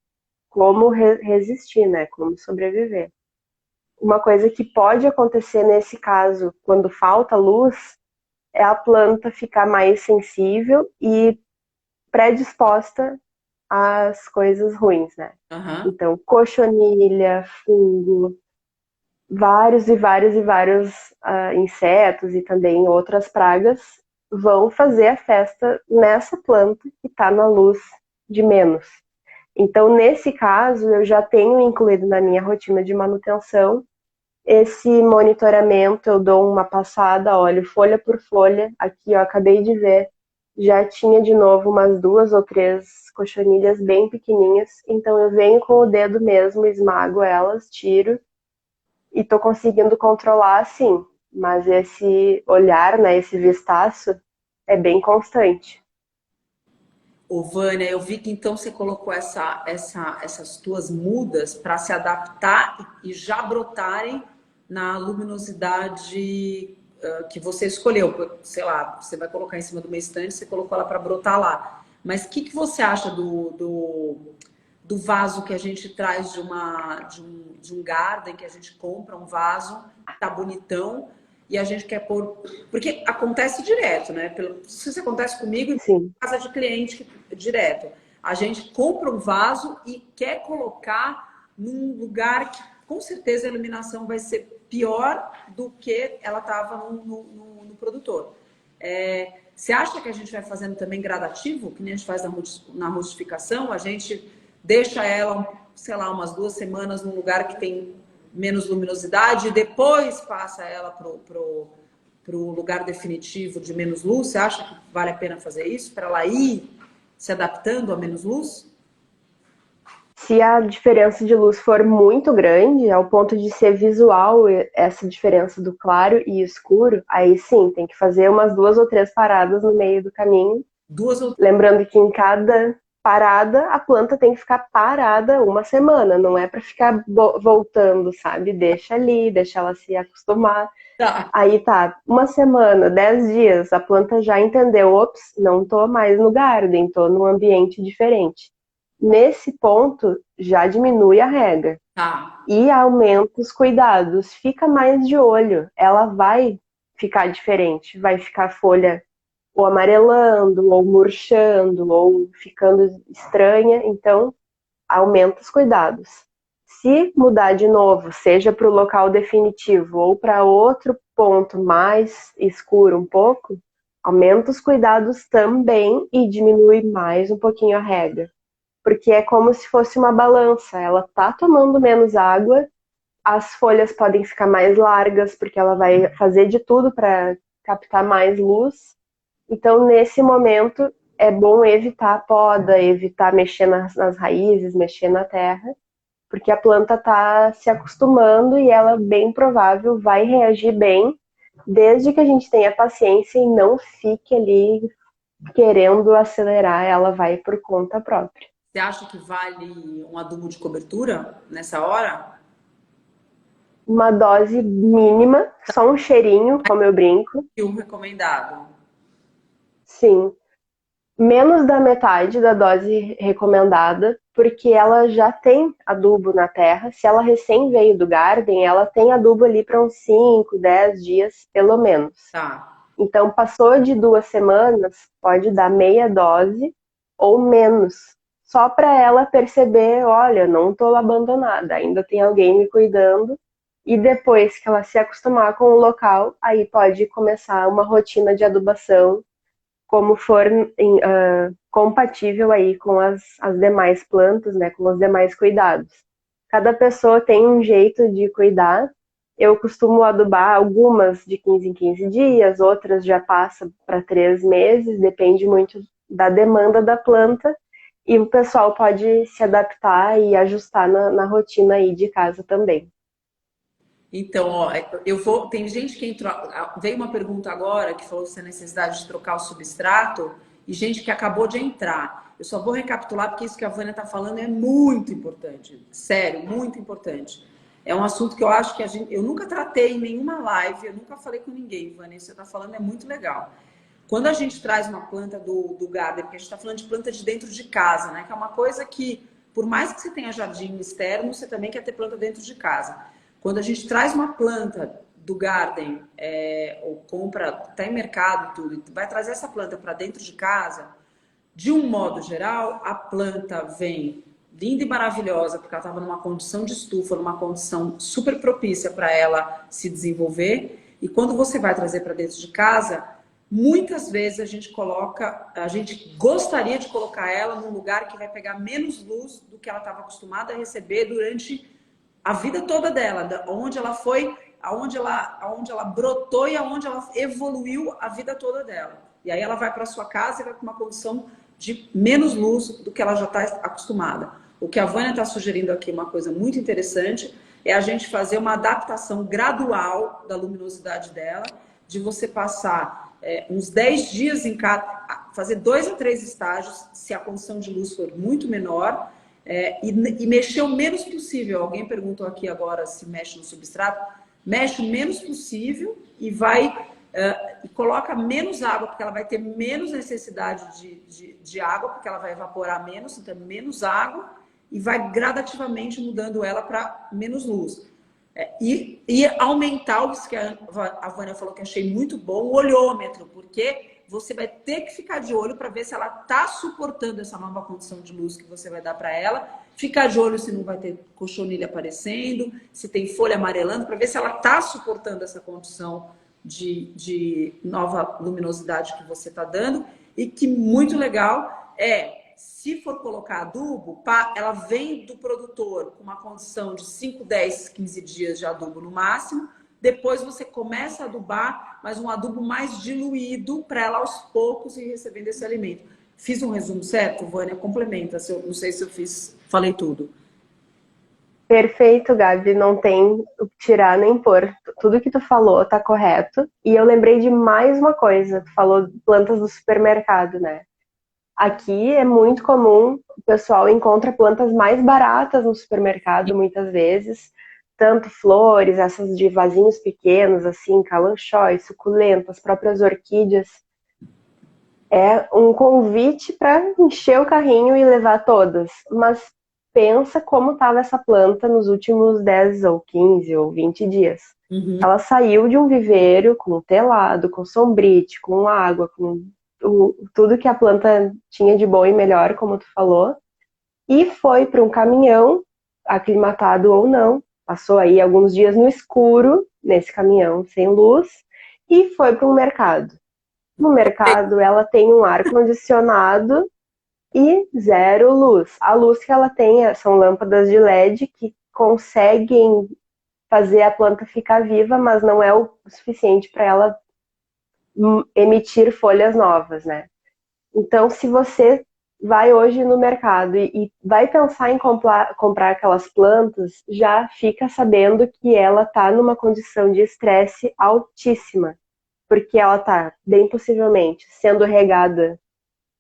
como resistir, né? Como sobreviver. Uma coisa que pode acontecer nesse caso, quando falta luz, é a planta ficar mais sensível e predisposta às coisas ruins, né? Uhum. Então, cochonilha, fungo, vários e vários e vários insetos e também outras pragas vão fazer a festa nessa planta que está na luz de menos. Então, nesse caso, eu já tenho incluído na minha rotina de manutenção esse monitoramento. Eu dou uma passada, olho folha por folha. Aqui, ó, acabei de ver, já tinha de novo umas 2 ou 3 cochonilhas bem pequenininhas. Então, eu venho com o dedo mesmo, esmago elas, tiro e tô conseguindo controlar assim, mas esse olhar, né, esse vistaço é bem constante. Ô, Vânia, eu vi que então você colocou essas tuas mudas para se adaptar e já brotarem na luminosidade que você escolheu. Sei lá, você vai colocar em cima de uma estante, você colocou ela para brotar lá. Mas o que você acha do vaso que a gente traz de um garden, que a gente compra um vaso, tá bonitão, e a gente quer pôr. Porque acontece direto, né? Se isso acontece comigo, em Sim, casa de cliente direto. A gente compra um vaso e quer colocar num lugar que com certeza a iluminação vai ser pior do que ela estava no produtor. Você acha que a gente vai fazendo também gradativo, que nem a gente faz na rustificação? A gente deixa ela, sei lá, umas 2 semanas num lugar que tem menos luminosidade e depois passa ela pro lugar definitivo de menos luz? Você acha que vale a pena fazer isso para ela ir se adaptando a menos luz? se a diferença de luz for muito grande, ao ponto de ser visual essa diferença do claro e escuro, aí sim, tem que fazer umas 2 ou 3 paradas no meio do caminho. Duas ou Lembrando que em cada parada, a planta tem que ficar parada uma semana, não é para ficar voltando, sabe? Deixa ali, deixa ela se acostumar. tá. Aí tá, uma semana, 10 dias, a planta já entendeu, ops, não tô mais no garden, tô num ambiente diferente. Nesse ponto, já diminui a rega Tá. e aumenta os cuidados, fica mais de olho. Ela vai ficar diferente. Vai ficar a folha ou amarelando, ou murchando, ou ficando estranha. Então, aumenta os cuidados. Se mudar de novo, seja para o local definitivo ou para outro ponto mais escuro um pouco, aumenta os cuidados também e diminui mais um pouquinho a rega. Porque é como se fosse uma balança. Ela está tomando menos água, as folhas podem ficar mais largas, porque ela vai fazer de tudo para captar mais luz. Então, nesse momento, é bom evitar a poda, evitar mexer nas raízes, mexer na terra, porque a planta está se acostumando e ela, bem provável, vai reagir bem, desde que a gente tenha paciência e não fique ali querendo acelerar, ela vai por conta própria. Você acha que vale um adubo de cobertura nessa hora? Uma dose mínima, só um cheirinho, como eu brinco. E o recomendado? Sim, menos da metade da dose recomendada, porque ela já tem adubo na terra. Se ela recém veio do garden, ela tem adubo ali para uns 5, 10 dias, pelo menos. Tá. Então, passou de 2 semanas, pode dar meia dose ou menos, só para ela perceber, olha, não estou abandonada, ainda tem alguém me cuidando. E depois que ela se acostumar com o local, aí pode começar uma rotina de adubação como for compatível aí com as demais plantas, né, com os demais cuidados. Cada pessoa tem um jeito de cuidar. Eu costumo adubar algumas de 15 em 15 dias, outras já passam para 3 meses, depende muito da demanda da planta, e o pessoal pode se adaptar e ajustar na rotina aí de casa também. Então, ó, eu vou. Tem gente que entrou. Veio uma pergunta agora que falou se a necessidade de trocar o substrato e gente que acabou de entrar. Eu só vou recapitular porque isso que a Vânia está falando é muito importante. Sério, muito importante. É um assunto que eu acho que eu nunca tratei em nenhuma live, eu nunca falei com ninguém, Vânia. Isso que você está falando é muito legal. Quando a gente traz uma planta do garden, porque a gente está falando de planta de dentro de casa, né? Que é uma coisa que, por mais que você tenha jardim externo, você também quer ter planta dentro de casa. Quando a gente traz uma planta do garden, ou compra, tá em mercado e tudo, e vai trazer essa planta para dentro de casa, de um modo geral, a planta vem linda e maravilhosa, porque ela estava numa condição de estufa, numa condição super propícia para ela se desenvolver. E quando você vai trazer para dentro de casa, muitas vezes a gente gostaria de colocar ela num lugar que vai pegar menos luz do que ela estava acostumada a receber durante a vida toda dela, onde ela foi, aonde ela brotou e aonde ela evoluiu a vida toda dela. E aí ela vai para sua casa e vai com uma condição de menos luz do que ela já está acostumada. O que a Vânia está sugerindo aqui, uma coisa muito interessante, é a gente fazer uma adaptação gradual da luminosidade dela, de você passar uns 10 dias em cada, fazer 2 a 3 estágios, se a condição de luz for muito menor, e mexer o menos possível. Alguém perguntou aqui agora se mexe no substrato. Mexe o menos possível e e coloca menos água, porque ela vai ter menos necessidade de água, porque ela vai evaporar menos, então menos água, e vai gradativamente mudando ela para menos luz. E aumentar, isso que a Vânia falou que achei muito bom, o olhômetro, porque você vai ter que ficar de olho para ver se ela está suportando essa nova condição de luz que você vai dar para ela. Ficar de olho se não vai ter cochonilha aparecendo, se tem folha amarelando, para ver se ela está suportando essa condição de nova luminosidade que você está dando. E que muito legal se for colocar adubo, ela vem do produtor com uma condição de 5, 10, 15 dias de adubo no máximo. Depois você começa a adubar, mas um adubo mais diluído para ela aos poucos ir recebendo esse alimento. Fiz um resumo certo, Vânia? Complementa, não sei se eu falei tudo. Perfeito, Gabi, não tem o que tirar nem pôr. Tudo que tu falou tá correto. E eu lembrei de mais uma coisa. Tu falou plantas do supermercado, né? Aqui é muito comum, o pessoal encontra plantas mais baratas no supermercado, muitas vezes. Tanto flores, essas de vasinhos pequenos, assim, calanchóis, suculentas, próprias orquídeas. É um convite para encher o carrinho e levar todas. Mas pensa como estava essa planta nos últimos 10 ou 15 ou 20 dias. Uhum. Ela saiu de um viveiro com telado, com sombrite, com água, com tudo que a planta tinha de bom e melhor, como tu falou, e foi para um caminhão, aclimatado ou não, passou aí alguns dias no escuro, nesse caminhão sem luz, e foi para um mercado. No mercado, ela tem um ar-condicionado e zero luz. A luz que ela tem são lâmpadas de LED que conseguem fazer a planta ficar viva, mas não é o suficiente para ela emitir folhas novas, né? Então, se você vai hoje no mercado e vai pensar em comprar aquelas plantas, já fica sabendo que ela está numa condição de estresse altíssima, porque ela está, bem possivelmente, sendo regada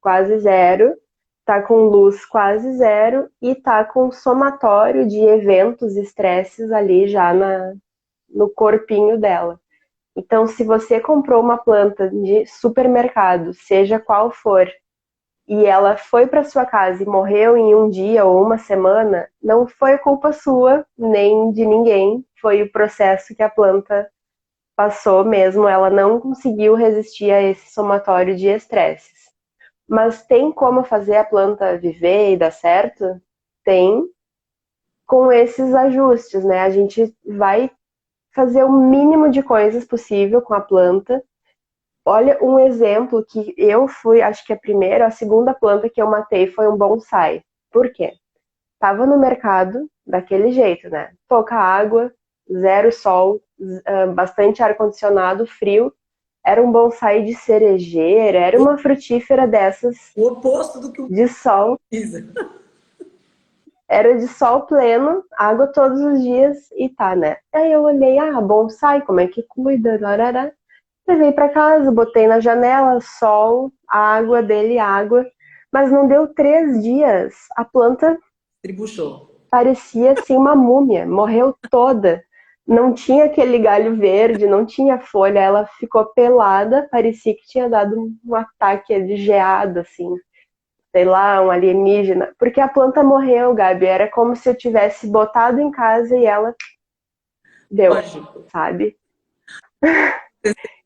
quase zero, está com luz quase zero e está com um somatório de eventos, estresses ali já no corpinho dela. Então, se você comprou uma planta de supermercado, seja qual for, e ela foi para sua casa e morreu em um dia ou uma semana, não foi culpa sua, nem de ninguém, foi o processo que a planta passou mesmo, ela não conseguiu resistir a esse somatório de estresses. Mas tem como fazer a planta viver e dar certo? Tem, com esses ajustes, né? A gente vai fazer o mínimo de coisas possível com a planta. Olha, um exemplo que eu fui, acho que a segunda planta que eu matei foi um bonsai. Por quê? Tava no mercado daquele jeito, né? Pouca água, zero sol, bastante ar-condicionado, frio. Era um bonsai de cerejeira, era uma frutífera dessas O oposto do que o de sol. precisa. Era de sol pleno, água todos os dias e tá, né? Aí eu olhei, bonsai, como é que cuida? Larará. Levei pra casa, botei na janela, sol, água dele, água. Mas não deu 3 dias. A planta Tribuchou. parecia assim uma múmia, morreu toda. Não tinha aquele galho verde, não tinha folha, ela ficou pelada, parecia que tinha dado um ataque de geada, assim, sei lá, um alienígena. Porque a planta morreu, Gabi, era como se eu tivesse botado em casa e ela deu, Lógico. sabe?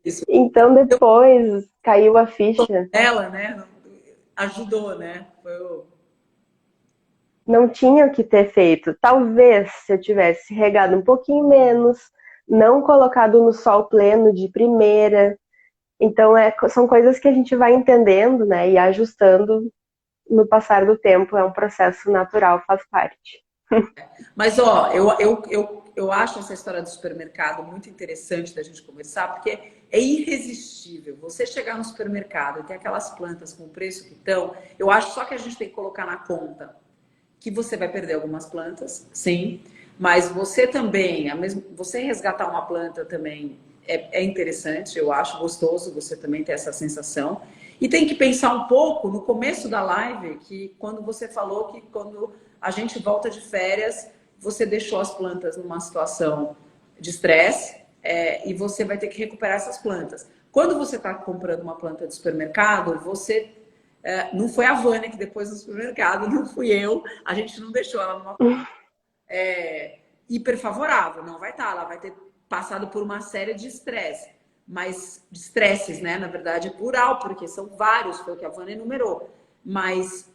Isso. Então depois caiu a ficha. Ela, né? Ajudou, né? Não tinha o que ter feito. Talvez se eu tivesse regado um pouquinho menos, não colocado no sol pleno de primeira. Então são coisas que a gente vai entendendo, né, e ajustando no passar do tempo. É um processo natural, faz parte. Mas, ó, eu acho essa história do supermercado muito interessante da gente conversar, porque é irresistível. Você chegar no supermercado e ter aquelas plantas com o preço que estão, eu acho só que a gente tem que colocar na conta que você vai perder algumas plantas, sim, mas você também, você resgatar uma planta também é interessante, eu acho gostoso você também ter essa sensação. E tem que pensar um pouco no começo da live, que quando você falou que quando a gente volta de férias, você deixou as plantas numa situação de estresse, e você vai ter que recuperar essas plantas. Quando você está comprando uma planta de supermercado, você não foi a Vânia que depois no supermercado, não fui eu. A gente não deixou ela numa hiper favorável, não vai estar. Ela vai ter passado por uma série de estresse, mas de estresses, né? Na verdade, é plural, porque são vários, foi o que a Vânia enumerou. Mas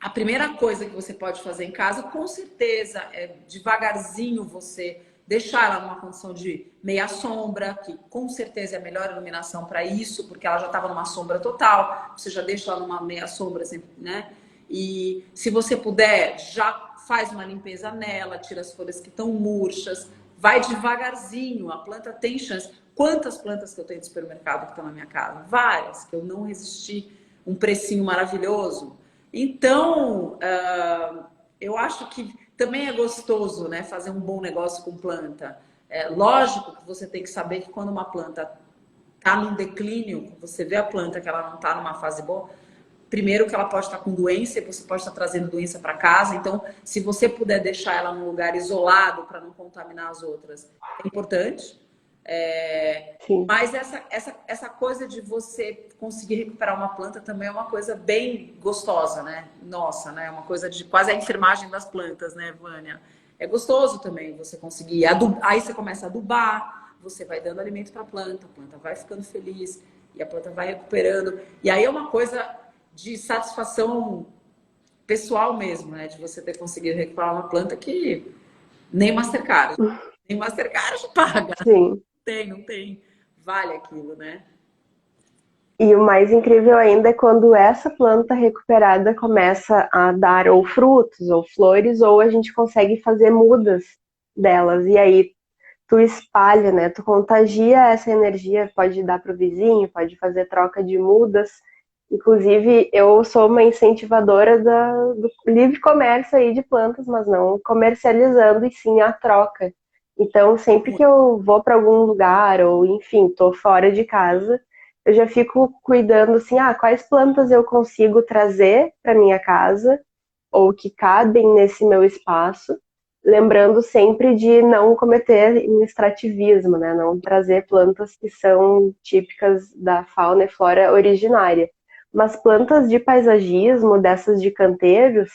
a primeira coisa que você pode fazer em casa, com certeza, é devagarzinho você deixar ela numa condição de meia sombra, que com certeza é a melhor iluminação para isso, porque ela já estava numa sombra total, você já deixa ela numa meia sombra, né? E se você puder, já faz uma limpeza nela, tira as folhas que estão murchas, vai devagarzinho, a planta tem chance. Quantas plantas que eu tenho de supermercado que estão na minha casa? Várias, que eu não resisti, um precinho maravilhoso. Então, eu acho que também é gostoso, né, fazer um bom negócio com planta. É lógico que você tem que saber que quando uma planta está num declínio, você vê a planta que ela não está numa fase boa, primeiro que ela pode estar com doença e você pode estar trazendo doença para casa. Então, se você puder deixar ela num lugar isolado para não contaminar as outras, é importante. Sim. Mas essa coisa de você conseguir recuperar uma planta também é uma coisa bem gostosa, né? Nossa, né? É uma coisa de quase a enfermagem das plantas, né, Vânia? é gostoso também você conseguir. Aí você começa a adubar, você vai dando alimento para a planta vai ficando feliz e a planta vai recuperando. E aí é uma coisa de satisfação pessoal mesmo, né? De você ter conseguido recuperar uma planta que nem Mastercard. Nem Mastercard paga. Sim. Não tem. Vale aquilo, né? E o mais incrível ainda é quando essa planta recuperada começa a dar ou frutos ou flores, ou a gente consegue fazer mudas delas. E aí tu espalha, né? Tu contagia essa energia, pode dar para o vizinho, pode fazer troca de mudas. Inclusive, eu sou uma incentivadora do livre comércio aí de plantas, mas não comercializando, e sim a troca. Então, sempre que eu vou para algum lugar, ou enfim, tô fora de casa, eu já fico cuidando assim, quais plantas eu consigo trazer para minha casa, ou que cabem nesse meu espaço, lembrando sempre de não cometer extrativismo, né? Não trazer plantas que são típicas da fauna e flora originária. Mas plantas de paisagismo, dessas de canteiros,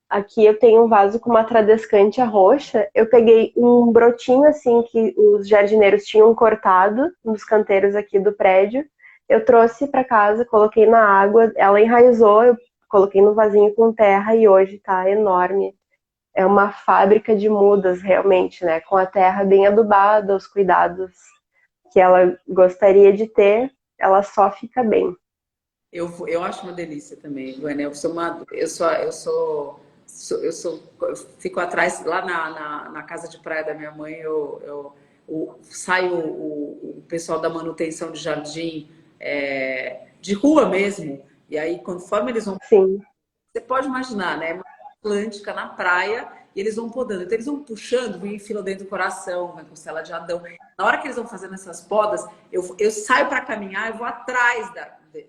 aqui eu tenho um vaso com uma tradescantia roxa. Eu peguei um brotinho assim que os jardineiros tinham cortado nos canteiros aqui do prédio. Eu trouxe para casa, coloquei na água, ela enraizou, eu coloquei no vasinho com terra e hoje está enorme. É uma fábrica de mudas, realmente, né? Com a terra bem adubada, os cuidados que ela gostaria de ter, ela só fica bem. Eu acho uma delícia também, Vânia. Eu fico atrás, lá na casa de praia da minha mãe, sai o pessoal da manutenção de jardim, de rua mesmo, e aí, conforme eles vão, Sim. você pode imaginar, né? Uma Atlântica na praia, e eles vão podando. Então, eles vão puxando, vem fila dentro do coração, vem costela de Adão. Na hora que eles vão fazendo essas podas, eu saio para caminhar, eu vou atrás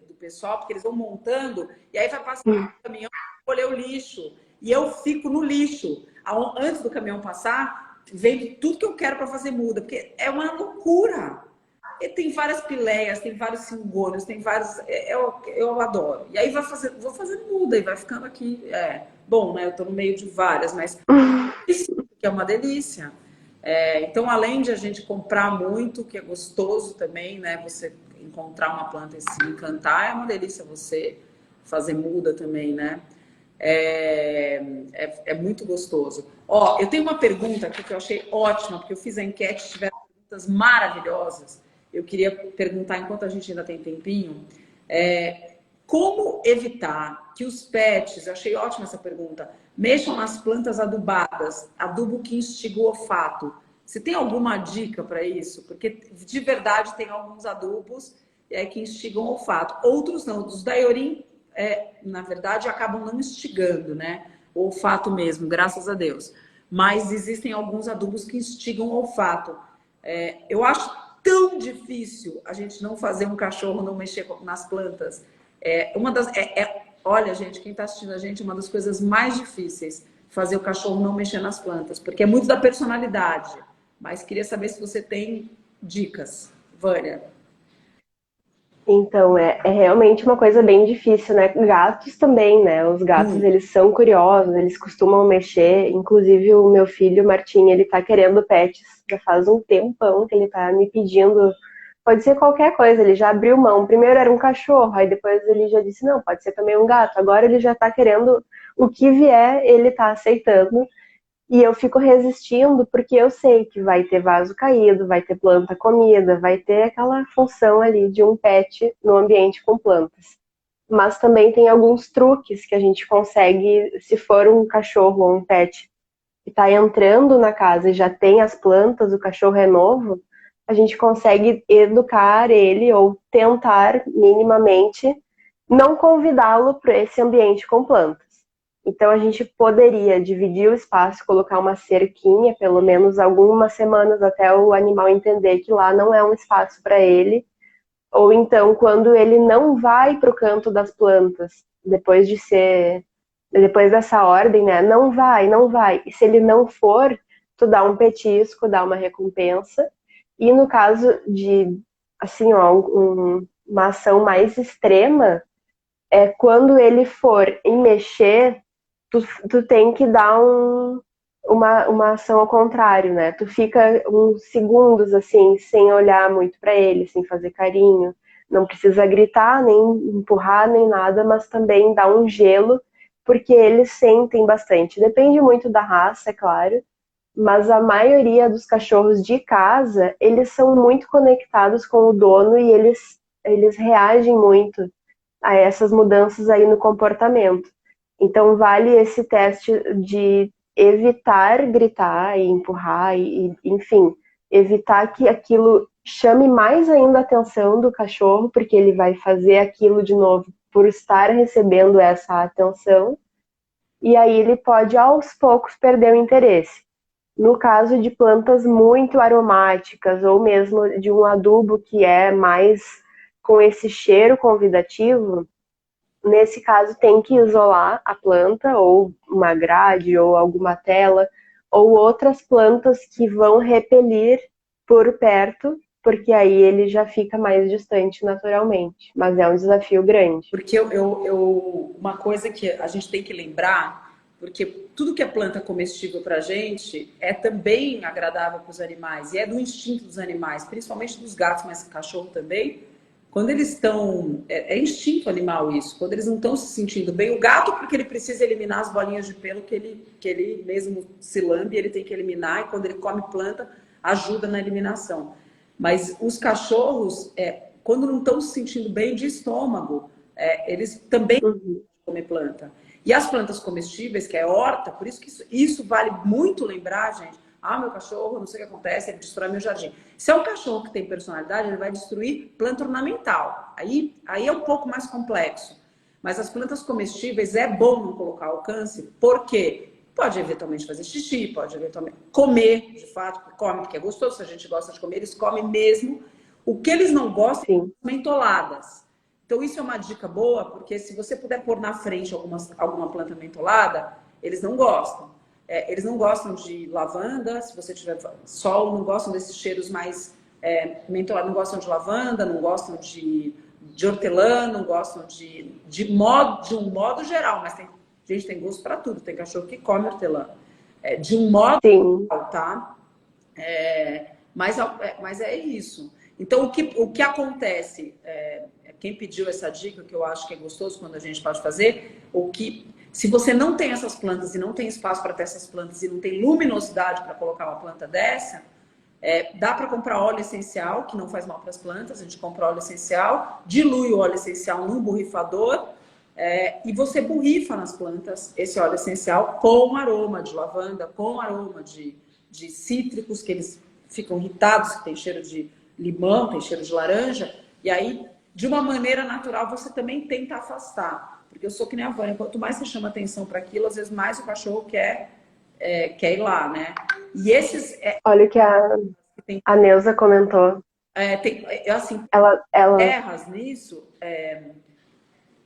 do pessoal, porque eles vão montando, e aí vai passando o caminhão, colher o lixo. E eu fico no lixo. Antes do caminhão passar, vendo tudo que eu quero para fazer muda, porque é uma loucura. E tem várias pileias, tem vários cingônios, tem vários. Eu adoro. E aí vou fazendo muda e vai ficando aqui. Bom, né? Eu tô no meio de várias, mas isso que é uma delícia. Então, além de a gente comprar muito, que é gostoso também, né? Você encontrar uma planta e se encantar, é uma delícia você fazer muda também, né? É muito gostoso. Ó, eu tenho uma pergunta aqui que eu achei ótima, porque eu fiz a enquete, tiveram perguntas maravilhosas. Eu queria perguntar, enquanto a gente ainda tem tempinho, como evitar que os pets, eu achei ótima essa pergunta, mexam nas plantas adubadas, adubo que instiga o olfato. Você tem alguma dica para isso? Porque de verdade tem alguns adubos que instigam o olfato. Outros não, os da Iorim, na verdade, acabam não instigando, né? O olfato mesmo, graças a Deus. Mas existem alguns adubos que instigam o olfato. Eu acho tão difícil a gente não fazer um cachorro não mexer nas plantas. Olha, gente, quem está assistindo a gente, uma das coisas mais difíceis, fazer o cachorro não mexer nas plantas, porque é muito da personalidade. Mas queria saber se você tem dicas, Vânia. Então, é realmente uma coisa bem difícil, né? Gatos também, né? Os gatos, eles são curiosos, eles costumam mexer. Inclusive, o meu filho, Martim, ele tá querendo pets. Já faz um tempão que ele tá me pedindo. Pode ser qualquer coisa, ele já abriu mão. Primeiro era um cachorro, aí depois ele já disse, não, pode ser também um gato. Agora ele já tá querendo o que vier, ele tá aceitando. E eu fico resistindo porque eu sei que vai ter vaso caído, vai ter planta comida, vai ter aquela função ali de um pet no ambiente com plantas. Mas também tem alguns truques que a gente consegue, se for um cachorro ou um pet que está entrando na casa e já tem as plantas, o cachorro é novo, a gente consegue educar ele ou tentar minimamente não convidá-lo para esse ambiente com plantas. Então a gente poderia dividir o espaço, colocar uma cerquinha, pelo menos algumas semanas até o animal entender que lá não é um espaço para ele. Ou então, quando ele não vai para o canto das plantas, depois dessa ordem, né? Não vai, não vai. E se ele não for, tu dá um petisco, dá uma recompensa. E no caso de, assim, ó, uma ação mais extrema, quando ele for em mexer, tu tem que dar uma ação ao contrário, né? Tu fica uns segundos assim, sem olhar muito para ele, sem fazer carinho. Não precisa gritar, nem empurrar, nem nada, mas também dá um gelo, porque eles sentem bastante. Depende muito da raça, é claro, mas a maioria dos cachorros de casa, eles são muito conectados com o dono e eles reagem muito a essas mudanças aí no comportamento. Então, vale esse teste de evitar gritar e empurrar, enfim, evitar que aquilo chame mais ainda a atenção do cachorro, porque ele vai fazer aquilo de novo por estar recebendo essa atenção, e aí ele pode aos poucos perder o interesse. No caso de plantas muito aromáticas ou mesmo de um adubo que é mais com esse cheiro convidativo, nesse caso tem que isolar a planta ou uma grade ou alguma tela ou outras plantas que vão repelir por perto, porque aí ele já fica mais distante naturalmente. Mas é um desafio grande. Porque uma coisa que a gente tem que lembrar, porque tudo que é planta comestível para a gente é também agradável para os animais, e é do instinto dos animais, principalmente dos gatos, mas cachorro também. Quando eles estão... É instinto animal isso. Quando eles não estão se sentindo bem, o gato, porque ele precisa eliminar as bolinhas de pelo que ele mesmo se lambe, ele tem que eliminar, e quando ele come planta, ajuda na eliminação. Mas os cachorros, quando não estão se sentindo bem de estômago, eles também comem planta. E as plantas comestíveis, que é horta, por isso que isso vale muito lembrar, gente. Ah, meu cachorro, não sei o que acontece, ele destrói meu jardim. Se é um cachorro que tem personalidade, ele vai destruir planta ornamental. Aí é um pouco mais complexo. Mas as plantas comestíveis é bom não colocar alcance, porque pode eventualmente fazer xixi, pode eventualmente comer, de fato, come porque é gostoso, se a gente gosta de comer, eles comem mesmo. O que eles não gostam Sim. é mentoladas. Então isso é uma dica boa, porque se você puder pôr na frente alguma planta mentolada, eles não gostam. Eles não gostam de lavanda, se você tiver sol, não gostam desses cheiros mais mentolados, não gostam de lavanda, não gostam de hortelã, não gostam de um modo geral, mas gente tem gosto para tudo, tem cachorro que come hortelã. De um modo Sim. geral, tá? Mas é isso. Então, o que acontece? Quem pediu essa dica, que eu acho que é gostoso quando a gente pode fazer, se você não tem essas plantas e não tem espaço para ter essas plantas e não tem luminosidade para colocar uma planta dessa, dá para comprar óleo essencial, que não faz mal para as plantas, a gente compra óleo essencial, dilui o óleo essencial num borrifador, e você borrifa nas plantas esse óleo essencial com aroma de lavanda, com aroma de cítricos, que eles ficam irritados, que tem cheiro de limão, tem cheiro de laranja, e aí, de uma maneira natural, você também tenta afastar. Porque eu sou que nem a Vânia, quanto mais você chama atenção para aquilo, às vezes mais o cachorro quer ir lá, né? E esses... Olha o que a Neuza comentou. Assim, Ela... terras nisso...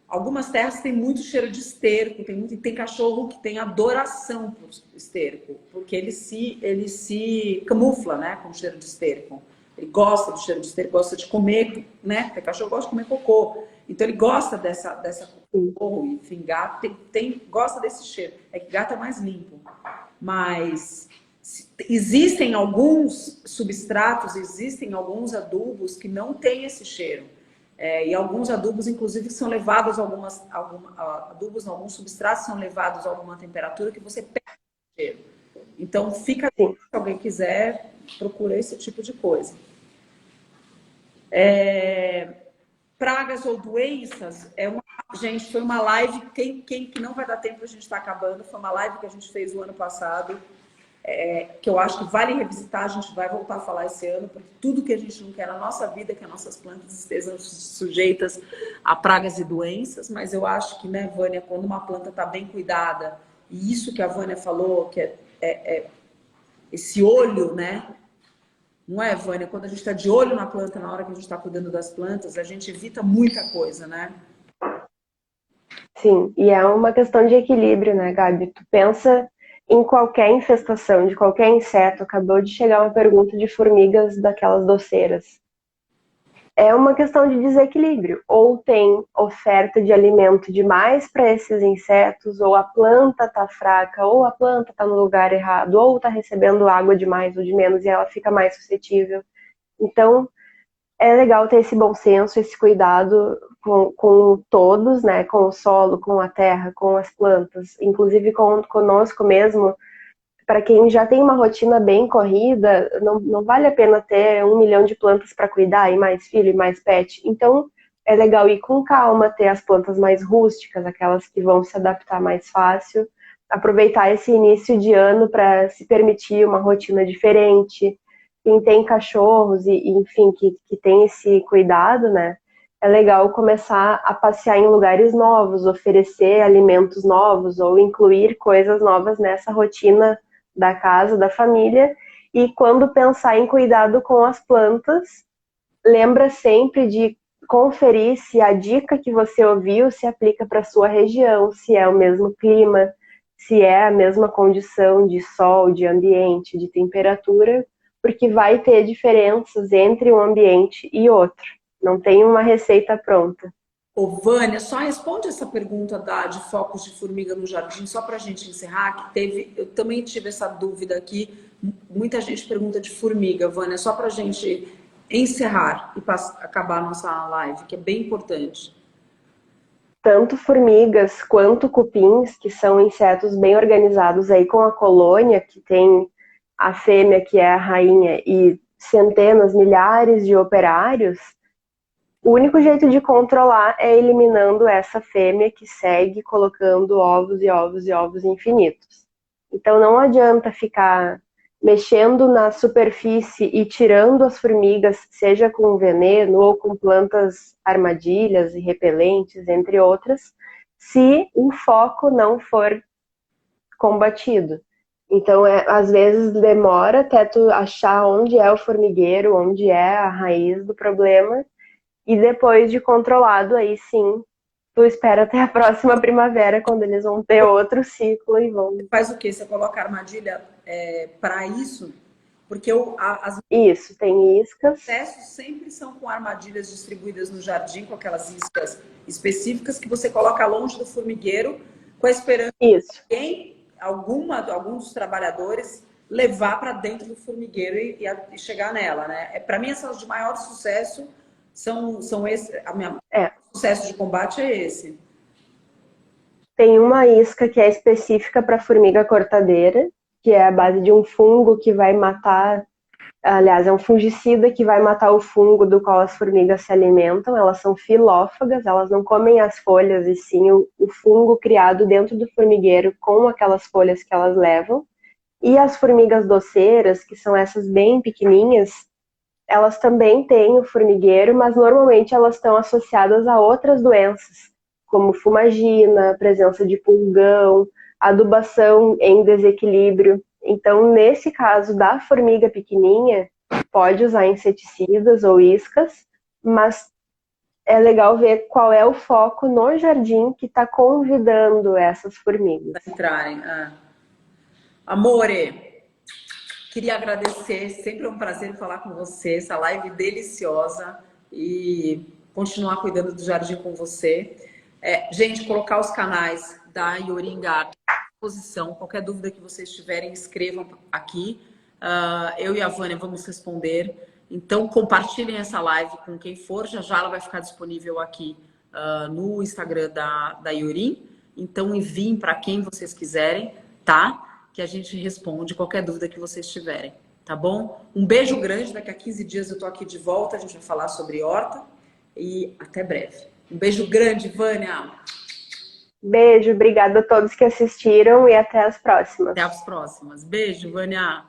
Algumas terras têm muito cheiro de esterco, tem cachorro que tem adoração por esterco, porque ele se camufla, né, com o cheiro de esterco. Ele gosta do cheiro de esterco, gosta de comer, né? Tem cachorro que gosta de comer cocô. Então ele gosta dessa cocô, enfim, gato gosta desse cheiro. É que gato é mais limpo. Mas existem alguns substratos, existem alguns adubos que não têm esse cheiro. E alguns adubos, inclusive, são levados adubos, alguns substratos são levados a alguma temperatura que você perde o cheiro. Então, se alguém quiser, procura esse tipo de coisa. Pragas ou doenças, gente, foi uma live, que não vai dar tempo, a gente está acabando, foi uma live que a gente fez o ano passado, que eu acho que vale revisitar, a gente vai voltar a falar esse ano, porque tudo que a gente não quer na nossa vida é que as nossas plantas estejam sujeitas a pragas e doenças, mas eu acho que, né, Vânia, quando uma planta está bem cuidada, e isso que a Vânia falou, que esse olho, né? Não é, Vânia? Quando a gente está de olho na planta, na hora que a gente está cuidando das plantas, a gente evita muita coisa, né? Sim, e é uma questão de equilíbrio, né, Gabi? Tu pensa em qualquer infestação, de qualquer inseto. Acabou de chegar uma pergunta de formigas daquelas doceiras. é uma questão de desequilíbrio. Ou tem oferta de alimento demais para esses insetos, ou a planta está fraca, ou a planta está no lugar errado, ou está recebendo água demais ou de menos e ela fica mais suscetível. Então, é legal ter esse bom senso, esse cuidado com todos, né? Com o solo, com a terra, com as plantas, inclusive conosco mesmo. Para quem já tem uma rotina bem corrida, não vale a pena ter 1 milhão de plantas para cuidar, e mais filho, e mais pet. Então, é legal ir com calma, ter as plantas mais rústicas, aquelas que vão se adaptar mais fácil. Aproveitar esse início de ano para se permitir uma rotina diferente. Quem tem cachorros enfim, que tem esse cuidado, né? É legal começar a passear em lugares novos, oferecer alimentos novos ou incluir coisas novas nessa rotina da casa, da família. E quando pensar em cuidado com as plantas, lembra sempre de conferir se a dica que você ouviu se aplica para a sua região, se é o mesmo clima, se é a mesma condição de sol, de ambiente, de temperatura, porque vai ter diferenças entre um ambiente e outro. Não tem uma receita pronta. Ô, Vânia, só responde essa pergunta de focos de formiga no jardim, só para a gente encerrar, que eu também tive essa dúvida aqui. Muita gente pergunta de formiga, Vânia, só para a gente encerrar e acabar a nossa live, que é bem importante. Tanto formigas quanto cupins, que são insetos bem organizados aí com a colônia, que tem a fêmea, que é a rainha, e centenas, milhares de operários. O único jeito de controlar é eliminando essa fêmea que segue colocando ovos e ovos e ovos infinitos. Então não adianta ficar mexendo na superfície e tirando as formigas, seja com veneno ou com plantas armadilhas e repelentes, entre outras, se o foco não for combatido. Então, às vezes demora até tu achar onde é o formigueiro, onde é a raiz do problema, e depois de controlado, aí sim, tu espera até a próxima primavera, quando eles vão ter outro ciclo e vão... Você faz o quê? Você coloca armadilha para isso? Porque Isso, tem iscas. Os processos sempre são com armadilhas distribuídas no jardim, com aquelas iscas específicas que você coloca longe do formigueiro, com a esperança de algum dos trabalhadores levar para dentro do formigueiro e chegar nela, né? Para mim, essas de maior sucesso são esse. O sucesso de combate é esse. Tem uma isca que é específica para formiga cortadeira, que é a base de um fungo que vai matar. Aliás, é um fungicida que vai matar o fungo do qual as formigas se alimentam. Elas são filófagas, elas não comem as folhas, e sim o fungo criado dentro do formigueiro com aquelas folhas que elas levam. E as formigas doceiras, que são essas bem pequenininhas, elas também têm o formigueiro, mas normalmente elas estão associadas a outras doenças, como fumagina, presença de pulgão, adubação em desequilíbrio. Então, nesse caso da formiga pequenininha, pode usar inseticidas ou iscas, mas é legal ver qual é o foco no jardim que está convidando essas formigas a entrarem. Amore, queria agradecer, sempre é um prazer falar com você, essa live deliciosa, e continuar cuidando do jardim com você. Gente, colocar os canais da Yorin Garden à disposição. Qualquer dúvida que vocês tiverem, escrevam aqui. Eu e a Vânia vamos responder. Então, compartilhem essa live com quem for. Já já ela vai ficar disponível aqui no Instagram da Yorin. Então, enviem para quem vocês quiserem, tá? Que a gente responde qualquer dúvida que vocês tiverem, tá bom? Um beijo grande. Daqui a 15 dias eu tô aqui de volta. A gente vai falar sobre horta. E até breve. Um beijo grande, Vânia. Beijo, obrigada a todos que assistiram e até as próximas. Até as próximas. Beijo, Vânia.